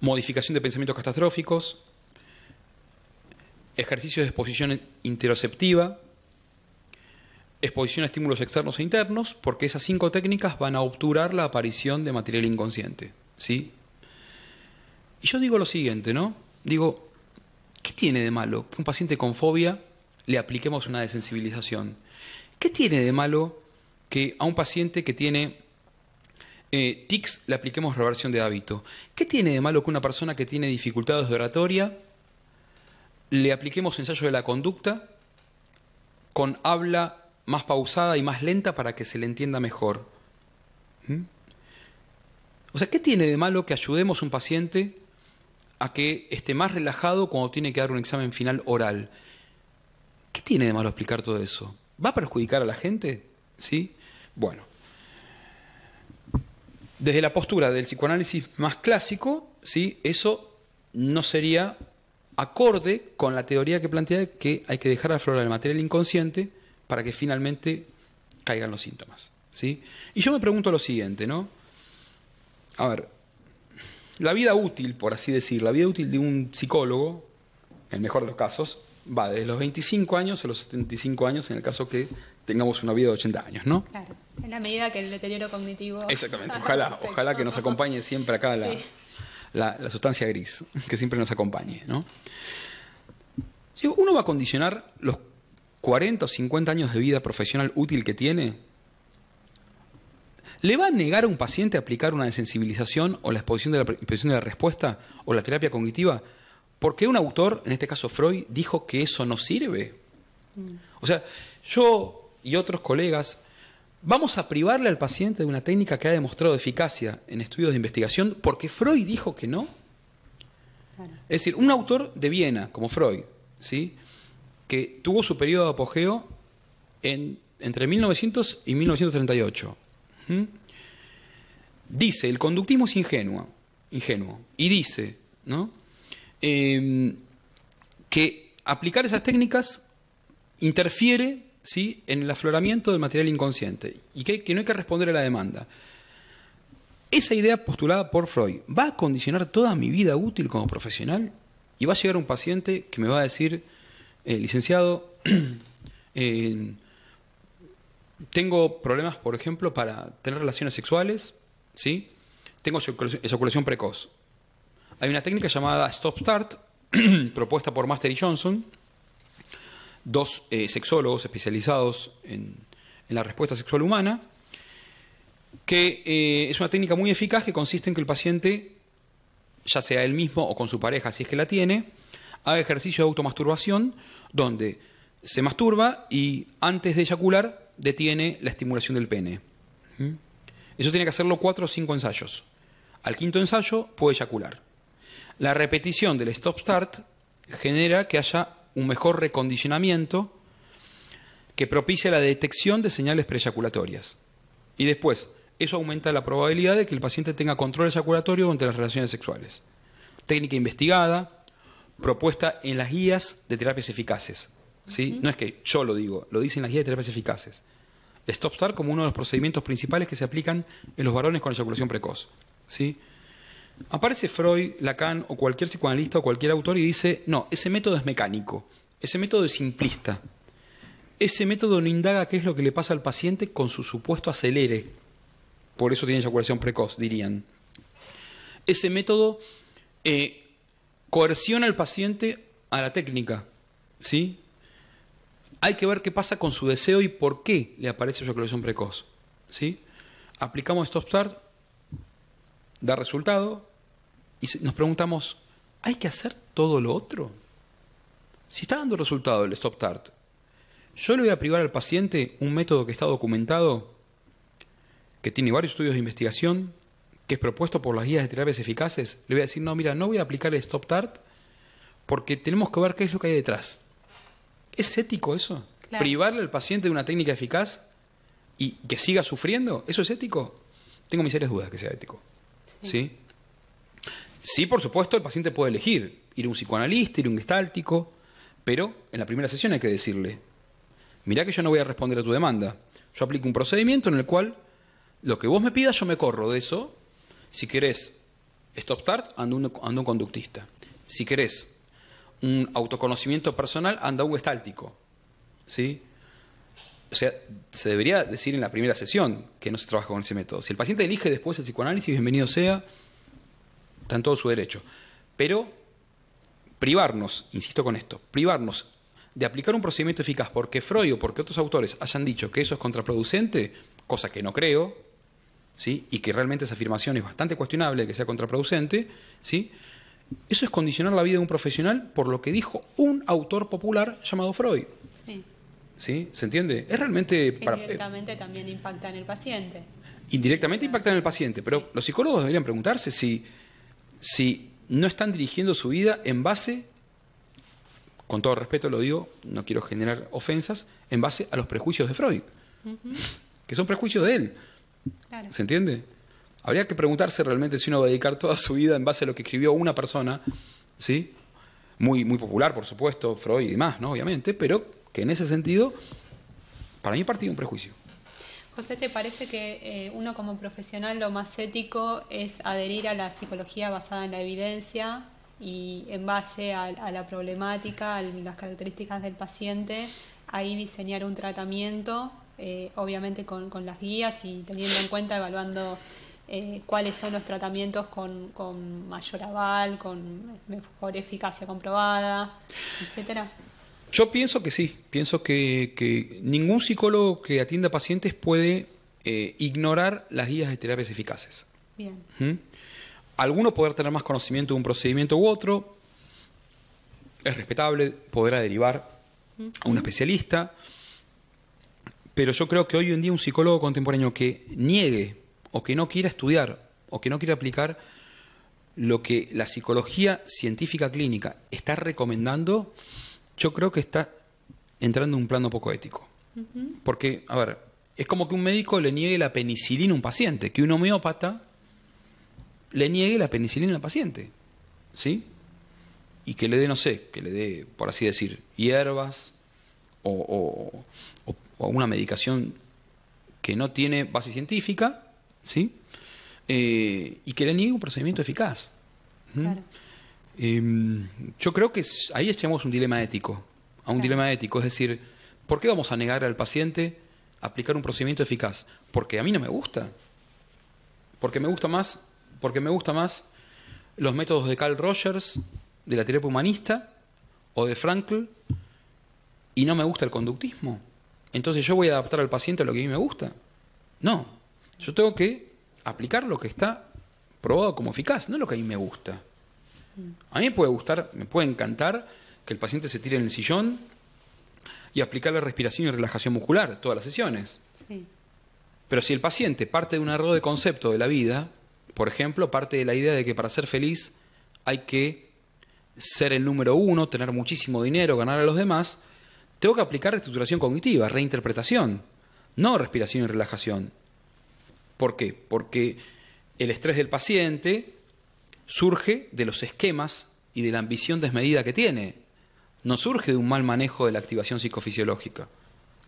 modificación de pensamientos catastróficos, ejercicios de exposición interoceptiva, exposición a estímulos externos e internos, porque esas 5 técnicas van a obturar la aparición de material inconsciente, ¿sí? Y yo digo lo siguiente, ¿no? Digo, ¿qué tiene de malo que un paciente con fobia le apliquemos una desensibilización? ¿Qué tiene de malo que a un paciente que tiene tics le apliquemos reversión de hábito? ¿Qué tiene de malo que una persona que tiene dificultades de oratoria le apliquemos ensayo de la conducta con habla más pausada y más lenta para que se le entienda mejor? O sea, ¿qué tiene de malo que ayudemos a un paciente a que esté más relajado cuando tiene que dar un examen final oral? ¿Qué tiene de malo explicar todo eso? ¿Va a perjudicar a la gente? ¿Sí? Bueno. Desde la postura del psicoanálisis más clásico, ¿sí? Eso no sería acorde con la teoría que plantea que hay que dejar aflorar el material inconsciente para que finalmente caigan los síntomas, ¿sí? Y yo me pregunto lo siguiente, ¿no? A ver, la vida útil, por así decir, la vida útil de un psicólogo, en el mejor de los casos, va desde los 25 años a los 75 años, en el caso que tengamos una vida de 80 años, ¿no? Claro, en la medida que el deterioro cognitivo... Exactamente, ojalá que nos acompañe siempre acá la sustancia gris, que siempre nos acompañe, ¿no? Si uno va a condicionar los 40 o 50 años de vida profesional útil que tiene, ¿le va a negar a un paciente aplicar una desensibilización o la exposición de la respuesta o la terapia cognitiva? Porque un autor, en este caso Freud, dijo que eso no sirve. O sea, yo y otros colegas vamos a privarle al paciente de una técnica que ha demostrado eficacia en estudios de investigación porque Freud dijo que no. Claro. Es decir, un autor de Viena, como Freud, ¿sí?, que tuvo su periodo de apogeo entre 1900 y 1938. Dice, el conductismo es ingenuo, y dice, ¿no?, que aplicar esas técnicas interfiere, ¿sí?, en el afloramiento del material inconsciente y que no hay que responder a la demanda. Esa idea postulada por Freud va a condicionar toda mi vida útil como profesional y va a llegar un paciente que me va a decir, licenciado, tengo problemas, por ejemplo, para tener relaciones sexuales, ¿sí? Tengo eyaculación precoz. Hay una técnica llamada Stop Start, propuesta por Master y Johnson, 2 sexólogos especializados en la respuesta sexual humana, que es una técnica muy eficaz que consiste en que el paciente, ya sea él mismo o con su pareja, si es que la tiene, haga ejercicio de automasturbación donde se masturba y antes de eyacular detiene la estimulación del pene. Eso tiene que hacerlo 4 o 5 ensayos. Al 5.º ensayo puede eyacular. La repetición del stop-start genera que haya un mejor recondicionamiento que propicia la detección de señales preeyaculatorias. Y después, eso aumenta la probabilidad de que el paciente tenga control eyaculatorio durante las relaciones sexuales. Técnica investigada, propuesta en las guías de terapias eficaces. ¿Sí? No es que yo lo digo, lo dicen las guías de terapias eficaces. El stop-start como uno de los procedimientos principales que se aplican en los varones con eyaculación precoz. ¿Sí? Aparece Freud, Lacan o cualquier psicoanalista o cualquier autor y dice, no, ese método es mecánico, ese método es simplista, ese método no indaga qué es lo que le pasa al paciente con su supuesto acelere, por eso tiene eyaculación precoz, dirían. Ese método coerciona al paciente a la técnica, ¿sí? Hay que ver qué pasa con su deseo y por qué le aparece eyaculación precoz, ¿sí? Aplicamos Stop Start, da resultado y nos preguntamos, ¿hay que hacer todo lo otro? Si está dando resultado el Stop Start, yo le voy a privar al paciente un método que está documentado, que tiene varios estudios de investigación, que es propuesto por las guías de terapias eficaces. Le voy a decir, no, mira, no voy a aplicar el Stop Start porque tenemos que ver qué es lo que hay detrás. ¿Es ético eso? Claro. ¿Privarle al paciente de una técnica eficaz y que siga sufriendo? ¿Eso es ético? Tengo mis serias dudas que sea ético. ¿Sí? Sí, por supuesto, el paciente puede elegir ir a un psicoanalista, ir a un gestáltico, pero en la primera sesión hay que decirle, mirá que yo no voy a responder a tu demanda. Yo aplico un procedimiento en el cual lo que vos me pidas yo me corro de eso. Si querés Stop Start, anda un conductista. Si querés un autoconocimiento personal, anda un gestáltico. ¿Sí? O sea, se debería decir en la primera sesión que no se trabaja con ese método. Si el paciente elige después el psicoanálisis, bienvenido sea, está en todo su derecho. Pero privarnos, insisto con esto, privarnos de aplicar un procedimiento eficaz porque Freud o porque otros autores hayan dicho que eso es contraproducente, cosa que no creo, ¿sí? Y que realmente esa afirmación es bastante cuestionable de que sea contraproducente, ¿sí? Eso es condicionar la vida de un profesional por lo que dijo un autor popular llamado Freud. Sí. ¿Sí? ¿Se entiende? Es realmente... Indirectamente también impacta en el paciente. Indirectamente impacta en el paciente, pero sí. Los psicólogos deberían preguntarse si no están dirigiendo su vida en base, con todo respeto lo digo, no quiero generar ofensas, en base a los prejuicios de Freud, que son prejuicios de él. Claro. ¿Se entiende? Habría que preguntarse realmente si uno va a dedicar toda su vida en base a lo que escribió una persona, ¿sí? Muy, muy popular, por supuesto, Freud y demás, ¿no? Obviamente, pero que en ese sentido, para mí partía de un prejuicio. José, ¿te parece que uno como profesional lo más ético es adherir a la psicología basada en la evidencia y en base a la problemática, a las características del paciente, ahí diseñar un tratamiento, obviamente con las guías y teniendo en cuenta, evaluando cuáles son los tratamientos con mayor aval, con mejor eficacia comprobada, etcétera? Yo pienso que sí, pienso que ningún psicólogo que atienda pacientes puede ignorar las guías de terapias eficaces. Bien. Alguno podrá tener más conocimiento de un procedimiento u otro, es respetable, podrá derivar a un especialista, pero yo creo que hoy en día un psicólogo contemporáneo que niegue o que no quiera estudiar o que no quiera aplicar lo que la psicología científica clínica está recomendando, yo creo que está entrando en un plano poco ético. Porque, a ver, es como que un médico le niegue la penicilina a un paciente, que un homeópata le niegue la penicilina al paciente, ¿sí? Y que le dé, no sé, que le dé, por así decir, hierbas o una medicación que no tiene base científica, ¿sí? Y que le niegue un procedimiento eficaz. Claro. Yo creo que ahí echamos un dilema ético, dilema ético, es decir, ¿por qué vamos a negar al paciente aplicar un procedimiento eficaz? Porque a mí no me gusta, porque me gusta más los métodos de Carl Rogers, de la terapia humanista o de Frankl, y no me gusta el conductismo. Entonces yo voy a adaptar al paciente a lo que a mí me gusta. No, Yo tengo que aplicar lo que está probado como eficaz, no lo que a mí me gusta. A mí me puede gustar, me puede encantar que el paciente se tire en el sillón y aplicarle respiración y relajación muscular todas las sesiones. Sí. Pero si el paciente parte de un error de concepto de la vida, por ejemplo, parte de la idea de que para ser feliz hay que ser el número uno, tener muchísimo dinero, ganar a los demás, tengo que aplicar reestructuración cognitiva, reinterpretación, no respiración y relajación. ¿Por qué? Porque el estrés del paciente surge de los esquemas y de la ambición desmedida que tiene. No surge de un mal manejo de la activación psicofisiológica.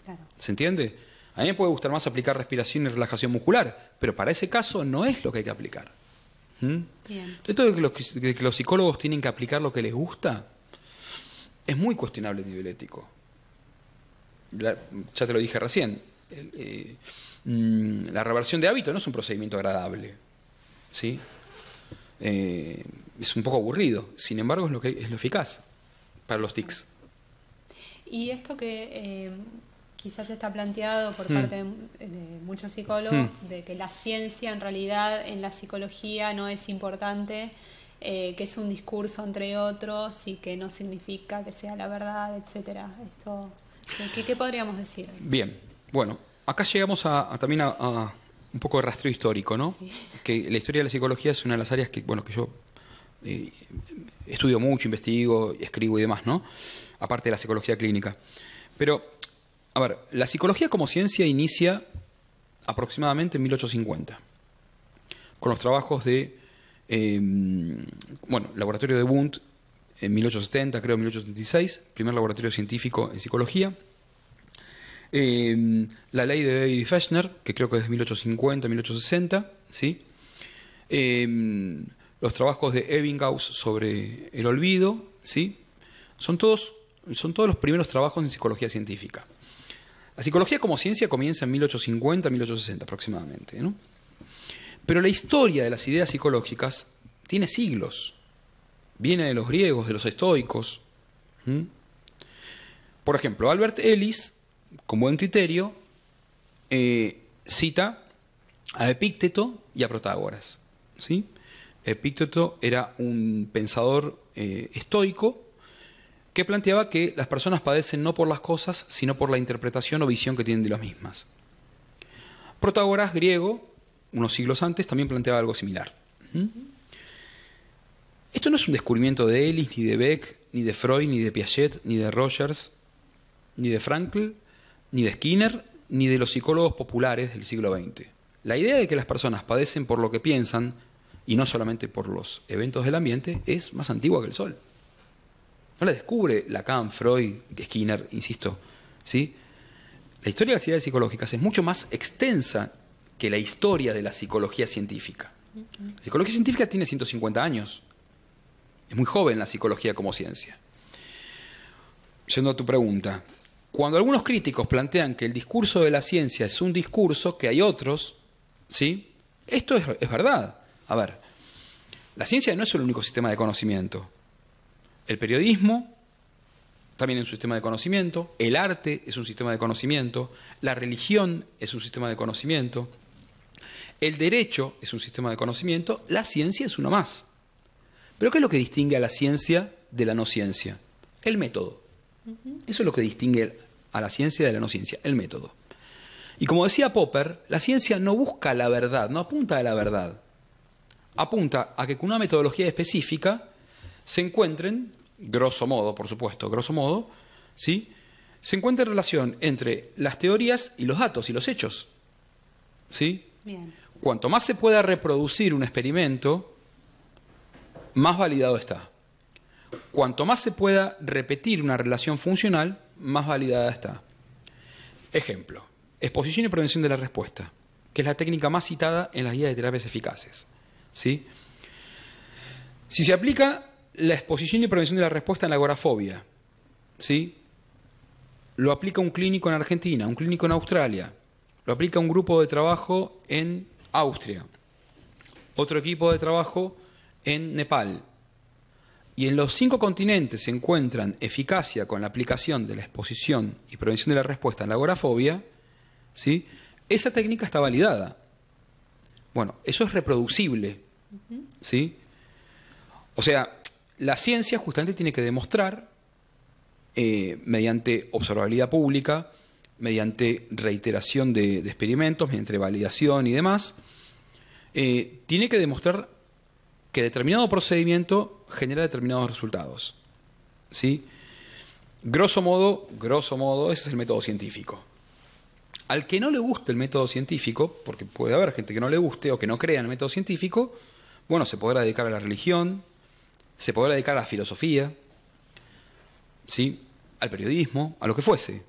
Claro. ¿Se entiende? A mí me puede gustar más aplicar respiración y relajación muscular, pero para ese caso no es lo que hay que aplicar. Bien. Esto de que los psicólogos tienen que aplicar lo que les gusta es muy cuestionable a nivel ético. Ya te lo dije recién. La reversión de hábito no es un procedimiento agradable, ¿sí? Es un poco aburrido. Sin embargo, es lo eficaz para los tics. Y esto que quizás está planteado por parte de muchos psicólogos, de que la ciencia en realidad en la psicología no es importante, que es un discurso entre otros y que no significa que sea la verdad, etcétera. Esto, ¿qué podríamos decir? Bien, bueno, acá llegamos también a un poco de rastreo histórico, ¿no? Sí. Que la historia de la psicología es una de las áreas que yo estudio mucho, investigo, escribo y demás, ¿no? Aparte de la psicología clínica. Pero, a ver, la psicología como ciencia inicia aproximadamente en 1850, con los trabajos de, laboratorio de Wundt en 1870, creo, 1876, primer laboratorio científico en psicología. La ley de David Fechner, que creo que es de 1850, 1860, ¿sí? Los trabajos de Ebbinghaus sobre el olvido, ¿sí? Son todos los primeros trabajos en psicología científica. La psicología como ciencia comienza en 1850, 1860 aproximadamente, ¿no? Pero la historia de las ideas psicológicas tiene siglos. Viene de los griegos, de los estoicos. Por ejemplo, Albert Ellis, con buen criterio, cita a Epícteto y a Protágoras, ¿sí? Epícteto era un pensador estoico que planteaba que las personas padecen no por las cosas, sino por la interpretación o visión que tienen de las mismas. Protágoras, griego, unos siglos antes, también planteaba algo similar. Esto no es un descubrimiento de Ellis, ni de Beck, ni de Freud, ni de Piaget, ni de Rogers, ni de Frankl, ni de Skinner, ni de los psicólogos populares del siglo XX. La idea de que las personas padecen por lo que piensan, y no solamente por los eventos del ambiente, es más antigua que el sol. No la descubre Lacan, Freud, Skinner, insisto, ¿sí? La historia de las ideas psicológicas es mucho más extensa que la historia de la psicología científica. La psicología científica tiene 150 años. Es muy joven la psicología como ciencia. Yendo a tu pregunta, cuando algunos críticos plantean que el discurso de la ciencia es un discurso, que hay otros, ¿sí? Esto es verdad. A ver, la ciencia no es el único sistema de conocimiento. El periodismo también es un sistema de conocimiento, el arte es un sistema de conocimiento, la religión es un sistema de conocimiento, el derecho es un sistema de conocimiento, la ciencia es uno más. ¿Pero qué es lo que distingue a la ciencia de la no ciencia? El método. Eso es lo que distingue a la ciencia de la no ciencia, el método. Y como decía Popper, la ciencia no busca la verdad, no apunta a la verdad. Apunta a que con una metodología específica se encuentren, grosso modo, por supuesto, grosso modo, ¿sí? Se encuentra relación entre las teorías y los datos y los hechos, ¿sí? Bien. Cuanto más se pueda reproducir un experimento, más validado está. Cuanto más se pueda repetir una relación funcional, más validada está. Ejemplo, exposición y prevención de la respuesta, que es la técnica más citada en las guías de terapias eficaces, ¿sí? Si se aplica la exposición y prevención de la respuesta en la agorafobia, ¿sí? Lo aplica un clínico en Argentina, un clínico en Australia, lo aplica un grupo de trabajo en Austria, otro equipo de trabajo en Nepal. Y en los 5 continentes se encuentran eficacia con la aplicación de la exposición y prevención de la respuesta en la agorafobia, ¿sí? Esa técnica está validada. Bueno, eso es reproducible, ¿sí? O sea, la ciencia justamente tiene que demostrar, mediante observabilidad pública, mediante reiteración de experimentos, mediante validación y demás, tiene que demostrar que determinado procedimiento genera determinados resultados, ¿sí? Grosso modo, ese es el método científico. Al que no le guste el método científico, porque puede haber gente que no le guste o que no crea en el método científico, bueno, se podrá dedicar a la religión, se podrá dedicar a la filosofía, ¿sí? Al periodismo, a lo que fuese.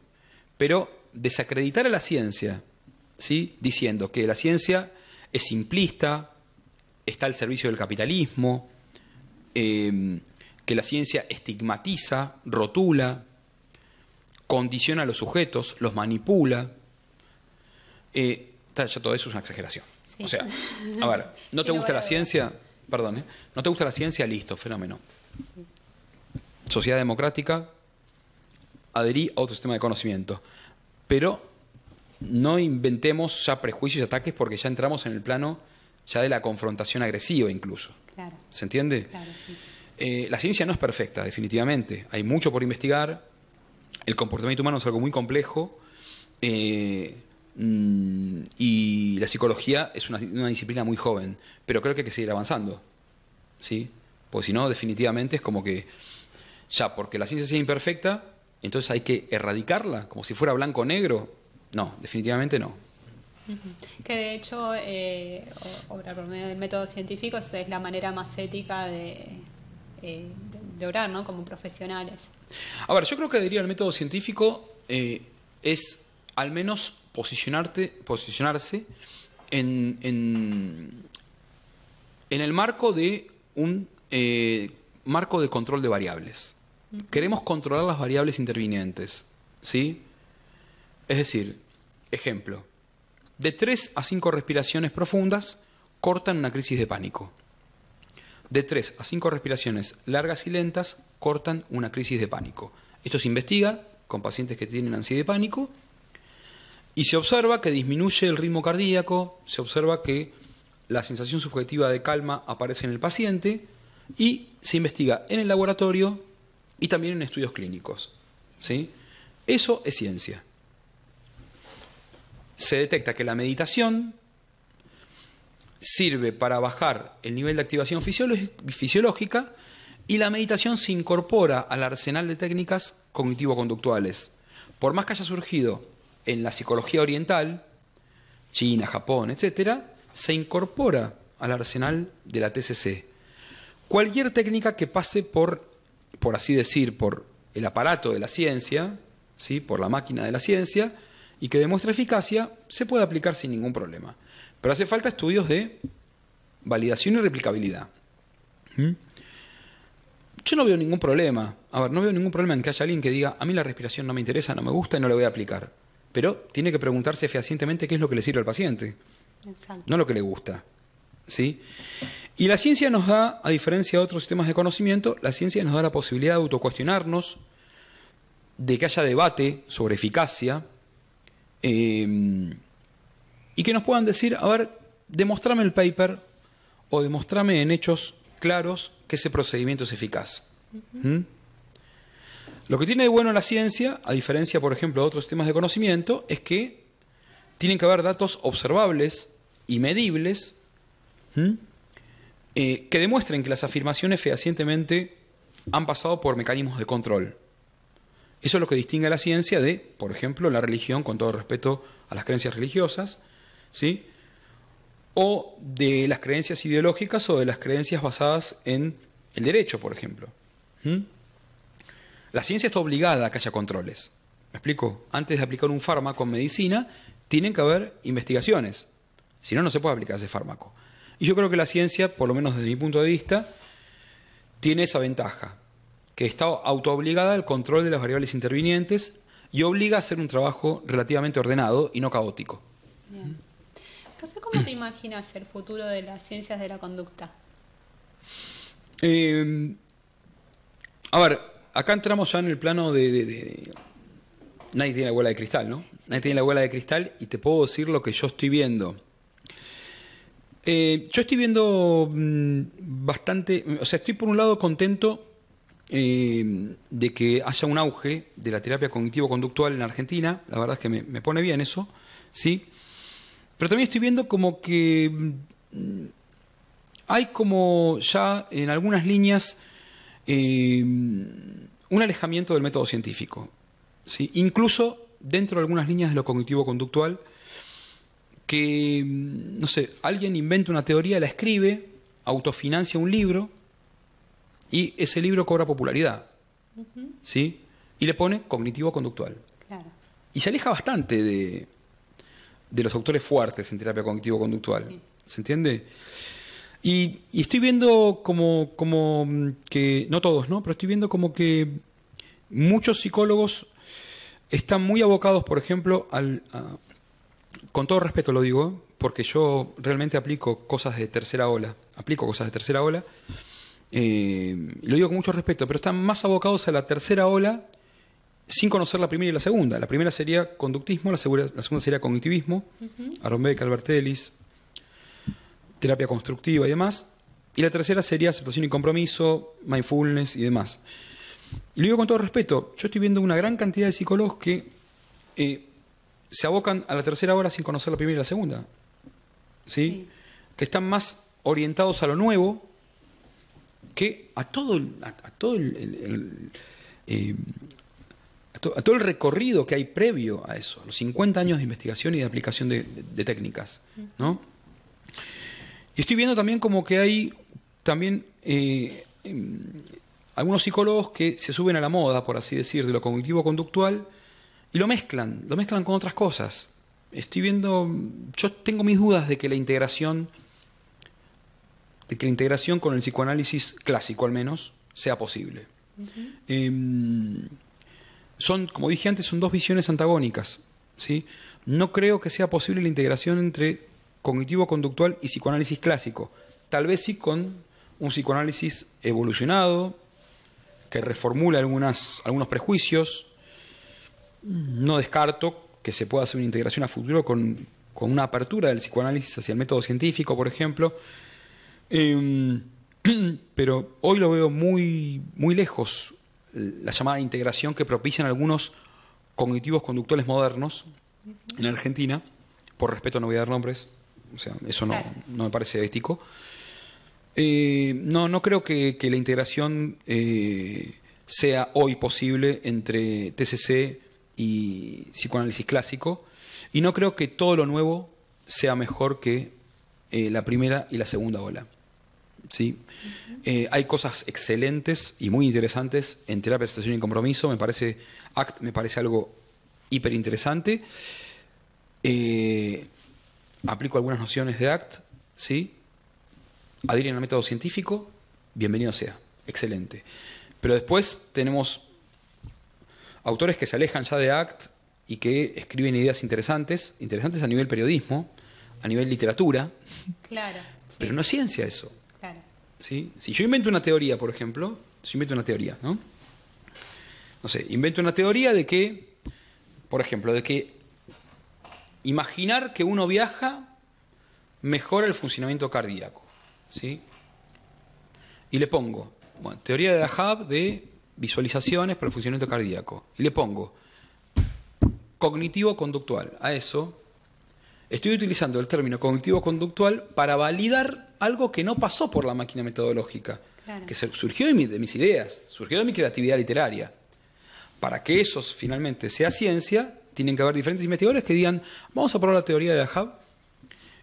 Pero desacreditar a la ciencia, ¿sí? Diciendo que la ciencia es simplista, está al servicio del capitalismo, que la ciencia estigmatiza, rotula, condiciona a los sujetos, los manipula. Ya todo eso es una exageración. Sí. O sea, a ver, ¿no te gusta la ciencia? Perdón, ¿no te gusta la ciencia? Listo, fenómeno. Sociedad democrática, adherí a otro sistema de conocimiento. Pero no inventemos ya prejuicios y ataques porque ya entramos en el plano ya de la confrontación agresiva incluso. Claro. ¿Se entiende? Claro, sí. La ciencia no es perfecta, definitivamente. Hay mucho por investigar. El comportamiento humano es algo muy complejo. Y la psicología es una disciplina muy joven. Pero creo que hay que seguir avanzando, ¿sí? Porque si no, definitivamente es como que ya porque la ciencia sea imperfecta, entonces hay que erradicarla, como si fuera blanco o negro. No, definitivamente no. Que de hecho, obrar por medio del método científico es la manera más ética de obrar, ¿no? Como profesionales. A ver, yo creo que diría el método científico es al menos posicionarse en el marco de un marco de control de variables. Queremos controlar las variables intervinientes, ¿sí? Es decir, ejemplo, de 3 a 5 respiraciones profundas cortan una crisis de pánico. De 3 a 5 respiraciones largas y lentas cortan una crisis de pánico. Esto se investiga con pacientes que tienen ansiedad y pánico y se observa que disminuye el ritmo cardíaco, se observa que la sensación subjetiva de calma aparece en el paciente y se investiga en el laboratorio y también en estudios clínicos, ¿sí? Eso es ciencia. Se detecta que la meditación sirve para bajar el nivel de activación fisiológica y la meditación se incorpora al arsenal de técnicas cognitivo-conductuales. Por más que haya surgido en la psicología oriental, China, Japón, etc., se incorpora al arsenal de la TCC. Cualquier técnica que pase por así decir, por el aparato de la ciencia, ¿sí? Por la máquina de la ciencia, y que demuestre eficacia, se puede aplicar sin ningún problema. Pero hace falta estudios de validación y replicabilidad. Yo no veo ningún problema. A ver, no veo ningún problema en que haya alguien que diga, a mí la respiración no me interesa, no me gusta y no la voy a aplicar. Pero tiene que preguntarse fehacientemente qué es lo que le sirve al paciente. Exacto. No lo que le gusta, ¿sí? Y la ciencia nos da, a diferencia de otros sistemas de conocimiento, la ciencia nos da la posibilidad de autocuestionarnos, de que haya debate sobre eficacia, y que nos puedan decir, a ver, demostrame el paper o demostrame en hechos claros que ese procedimiento es eficaz. Lo que tiene de bueno la ciencia, a diferencia, por ejemplo, de otros sistemas de conocimiento, es que tienen que haber datos observables y medibles que demuestren que las afirmaciones fehacientemente han pasado por mecanismos de control. Eso es lo que distingue a la ciencia de, por ejemplo, la religión, con todo respeto a las creencias religiosas, ¿sí? O de las creencias ideológicas o de las creencias basadas en el derecho, por ejemplo. La ciencia está obligada a que haya controles. ¿Me explico? Antes de aplicar un fármaco en medicina, tienen que haber investigaciones. Si no, no se puede aplicar ese fármaco. Y yo creo que la ciencia, por lo menos desde mi punto de vista, tiene esa ventaja, que está autoobligada al control de las variables intervinientes y obliga a hacer un trabajo relativamente ordenado y no caótico. Bien. José, ¿cómo te imaginas el futuro de las ciencias de la conducta? A ver, acá entramos ya en el plano de nadie tiene la bola de cristal, ¿no? Nadie tiene la bola de cristal y te puedo decir lo que yo estoy viendo. Yo estoy viendo bastante, o sea, estoy por un lado contento de que haya un auge de la terapia cognitivo-conductual en Argentina. La verdad es que me pone bien eso, ¿sí? Pero también estoy viendo como que hay como ya en algunas líneas un alejamiento del método científico, ¿sí? Incluso dentro de algunas líneas de lo cognitivo-conductual, que, no sé, alguien inventa una teoría, la escribe, autofinancia un libro y ese libro cobra popularidad, ¿sí? Y le pone cognitivo-conductual. Claro. Y se aleja bastante de los autores fuertes en terapia cognitivo-conductual. Sí. ¿Se entiende? Y estoy viendo como que, no todos, ¿no? Pero estoy viendo como que muchos psicólogos están muy abocados, por ejemplo, con todo respeto lo digo, porque yo realmente aplico cosas de tercera ola. Lo digo con mucho respeto, pero están más abocados a la tercera ola sin conocer la primera y la segunda. La primera sería conductismo, la segunda sería cognitivismo, Aaron Beck, Albert Ellis, terapia constructiva y demás. Y la tercera sería aceptación y compromiso, mindfulness y demás. Y lo digo con todo respeto, yo estoy viendo una gran cantidad de psicólogos que se abocan a la tercera ola sin conocer la primera y la segunda. ¿Sí? Que están más orientados a lo nuevo que a todo el recorrido que hay previo a eso, los 50 años de investigación y de aplicación de técnicas, ¿no? Y estoy viendo también como que hay también algunos psicólogos que se suben a la moda, por así decir, de lo cognitivo-conductual y lo mezclan con otras cosas. Estoy viendo, yo tengo mis dudas de que la integración con el psicoanálisis clásico al menos sea posible. Como dije antes, son dos visiones antagónicas, ¿sí? No creo que sea posible la integración entre cognitivo-conductual y psicoanálisis clásico. Tal vez sí con un psicoanálisis evolucionado, que reformula algunos prejuicios. No descarto que se pueda hacer una integración a futuro con una apertura del psicoanálisis hacia el método científico, por ejemplo. Pero hoy lo veo muy, muy lejos, la llamada integración que propician algunos cognitivos conductuales modernos en Argentina. Por respeto no voy a dar nombres, o sea, eso no me parece ético. No creo que la integración sea hoy posible entre TCC y psicoanálisis clásico, y no creo que todo lo nuevo sea mejor que la primera y la segunda ola, ¿sí? Hay cosas excelentes y muy interesantes en terapia de aceptación y compromiso. Me parece algo hiper interesante. Aplico algunas nociones de ACT, ¿sí? Adhieren al método científico, bienvenido sea, excelente. Pero después tenemos autores que se alejan ya de ACT y que escriben ideas interesantes a nivel periodismo, a nivel literatura. Claro. Sí. Pero no es ciencia eso. Claro. ¿Sí? Si yo invento una teoría, por ejemplo, ¿no? No sé, invento una teoría de que, por ejemplo, imaginar que uno viaja mejora el funcionamiento cardíaco, ¿sí? Y le pongo, teoría de Dahab de visualizaciones para el funcionamiento cardíaco. Y le pongo cognitivo-conductual. A eso estoy utilizando el término cognitivo-conductual para validar algo que no pasó por la máquina metodológica, que surgió de mis ideas, surgió de mi creatividad literaria. Para que eso finalmente sea ciencia, tienen que haber diferentes investigadores que digan, vamos a probar la teoría de Dahab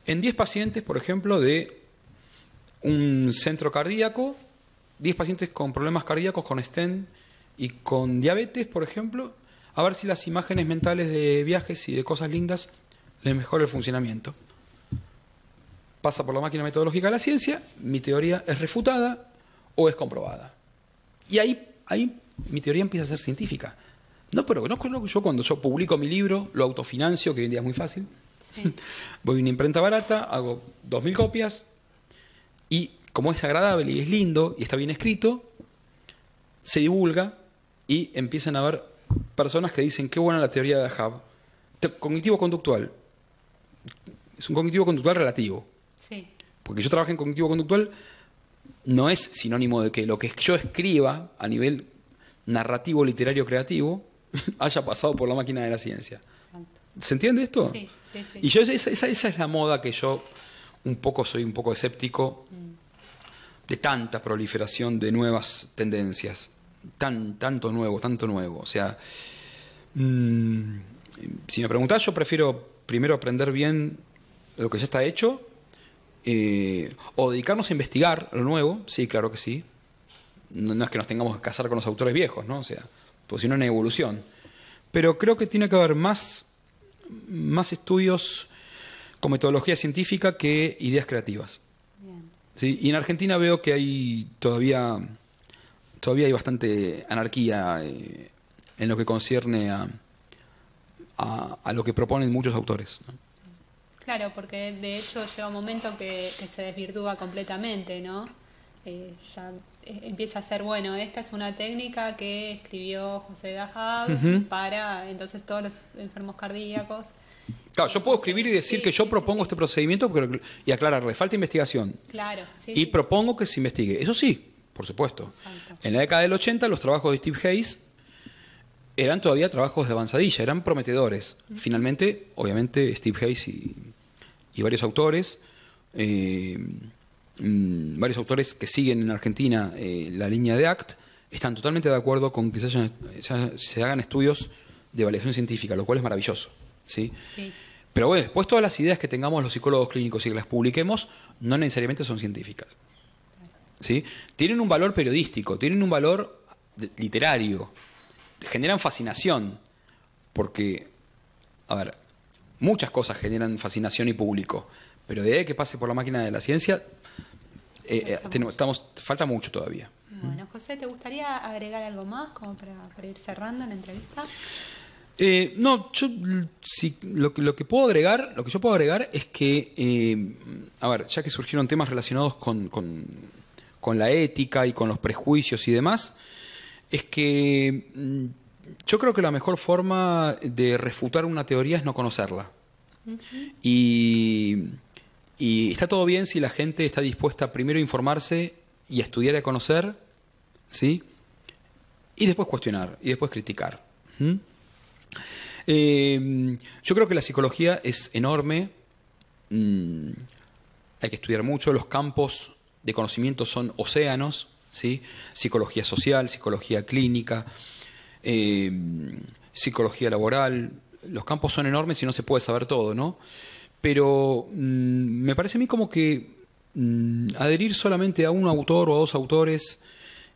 en 10 pacientes, por ejemplo, de un centro cardíaco, 10 pacientes con problemas cardíacos, con stent y con diabetes, por ejemplo, a ver si las imágenes mentales de viajes y de cosas lindas les mejora el funcionamiento. Pasa por la máquina metodológica de la ciencia, mi teoría es refutada o es comprobada. Y ahí mi teoría empieza a ser científica. Pero yo cuando yo publico mi libro, lo autofinancio, que hoy en día es muy fácil. Sí. Voy a una imprenta barata, hago 2000 copias y como es agradable y es lindo y está bien escrito, se divulga y empiezan a haber personas que dicen qué buena la teoría de Dahab. Cognitivo-conductual. Es un cognitivo-conductual relativo. Sí. porque yo trabajé en cognitivo-conductual, no es sinónimo de que lo que yo escriba a nivel narrativo, literario, creativo, haya pasado por la máquina de la ciencia. Exacto. ¿Se entiende esto? Sí, sí, sí. Y yo esa es la moda que yo soy un poco escéptico de tanta proliferación de nuevas tendencias. Tanto nuevo. O sea, si me preguntás, yo prefiero primero aprender bien lo que ya está hecho, o dedicarnos a investigar lo nuevo. Sí, claro que sí. No es que nos tengamos que casar con los autores viejos, ¿no? O sea, pues si no, hay evolución. Pero creo que tiene que haber más estudios con metodología científica que ideas creativas. Bien. ¿Sí? Y en Argentina veo que hay todavía hay bastante anarquía en lo que concierne a lo que proponen muchos autores, ¿no? Claro, porque de hecho llega un momento que se desvirtúa completamente, ¿no? Ya empieza a ser, bueno, esta es una técnica que escribió José Dahab para entonces todos los enfermos cardíacos. Claro, yo puedo escribir y decir que yo propongo este procedimiento y aclararle, falta investigación. Claro, sí. Y propongo que se investigue. Eso sí, por supuesto. Exacto. En la década del 80 los trabajos de Steve Hayes eran todavía trabajos de avanzadilla, eran prometedores. Finalmente, obviamente, Steve Hayes y varios autores, que siguen en Argentina la línea de ACT, están totalmente de acuerdo con que se hagan estudios de evaluación científica, lo cual es maravilloso, ¿sí? Sí. Pero bueno, después todas las ideas que tengamos los psicólogos clínicos y que las publiquemos no necesariamente son científicas, ¿sí? Tienen un valor periodístico, tienen un valor literario, generan fascinación, porque, a ver, muchas cosas generan fascinación y público, pero de ahí que pase por la máquina de la ciencia, falta mucho todavía. Bueno, José, ¿te gustaría agregar algo más como para ir cerrando la entrevista? No, yo sí, lo que yo puedo agregar es que, a ver, ya que surgieron temas relacionados con la ética y con los prejuicios y demás, es que yo creo que la mejor forma de refutar una teoría es no conocerla. Y está todo bien si la gente está dispuesta primero a informarse y a estudiar y a conocer, ¿sí? Y después cuestionar, y después criticar. Yo creo que la psicología es enorme, hay que estudiar mucho, los campos de conocimiento son océanos, ¿sí? Psicología social, psicología clínica, psicología laboral, los campos son enormes y no se puede saber todo, ¿no? Pero me parece a mí como que adherir solamente a un autor o a dos autores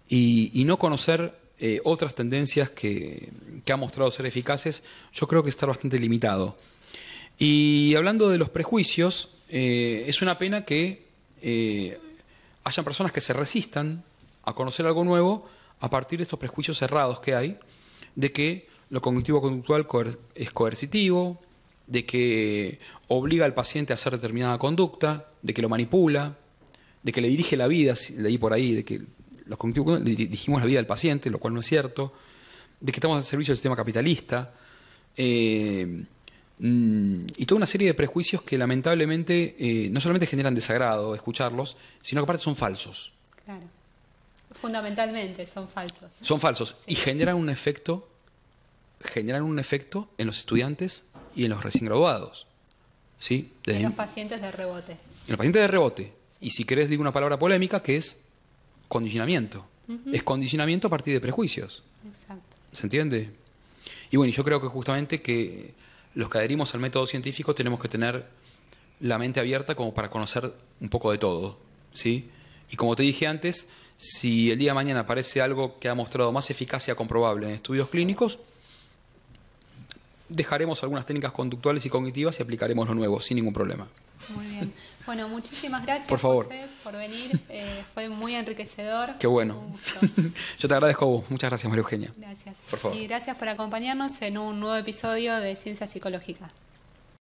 y no conocer otras tendencias que ha mostrado ser eficaces, yo creo que está bastante limitado. Y hablando de los prejuicios, es una pena que hayan personas que se resistan a conocer algo nuevo a partir de estos prejuicios cerrados que hay, de que lo cognitivo-conductual es coercitivo, de que obliga al paciente a hacer determinada conducta, de que lo manipula, de que le dirige la vida, leí por ahí, de que los cognitivos le dirigimos la vida al paciente, lo cual no es cierto, de que estamos al servicio del sistema capitalista, y toda una serie de prejuicios que lamentablemente no solamente generan desagrado escucharlos, sino que aparte son falsos. Claro. Fundamentalmente son falsos. Son falsos, sí. Y generan un efecto en los estudiantes y en los recién graduados, ¿sí? En los pacientes de rebote. En los pacientes de rebote. Sí. Y si querés digo una palabra polémica que es condicionamiento. Es condicionamiento a partir de prejuicios. Exacto. ¿Se entiende? Y bueno, yo creo que justamente que los que adherimos al método científico tenemos que tener la mente abierta como para conocer un poco de todo, ¿sí? Y como te dije antes, si el día de mañana aparece algo que ha mostrado más eficacia comprobable en estudios clínicos, dejaremos algunas técnicas conductuales y cognitivas y aplicaremos lo nuevo sin ningún problema. Muy bien. Bueno, muchísimas gracias, por favor. José, por venir. Fue muy enriquecedor. Qué bueno. Yo te agradezco a vos. Muchas gracias, María Eugenia. Gracias. Por favor. Y gracias por acompañarnos en un nuevo episodio de Ciencia Psicológica.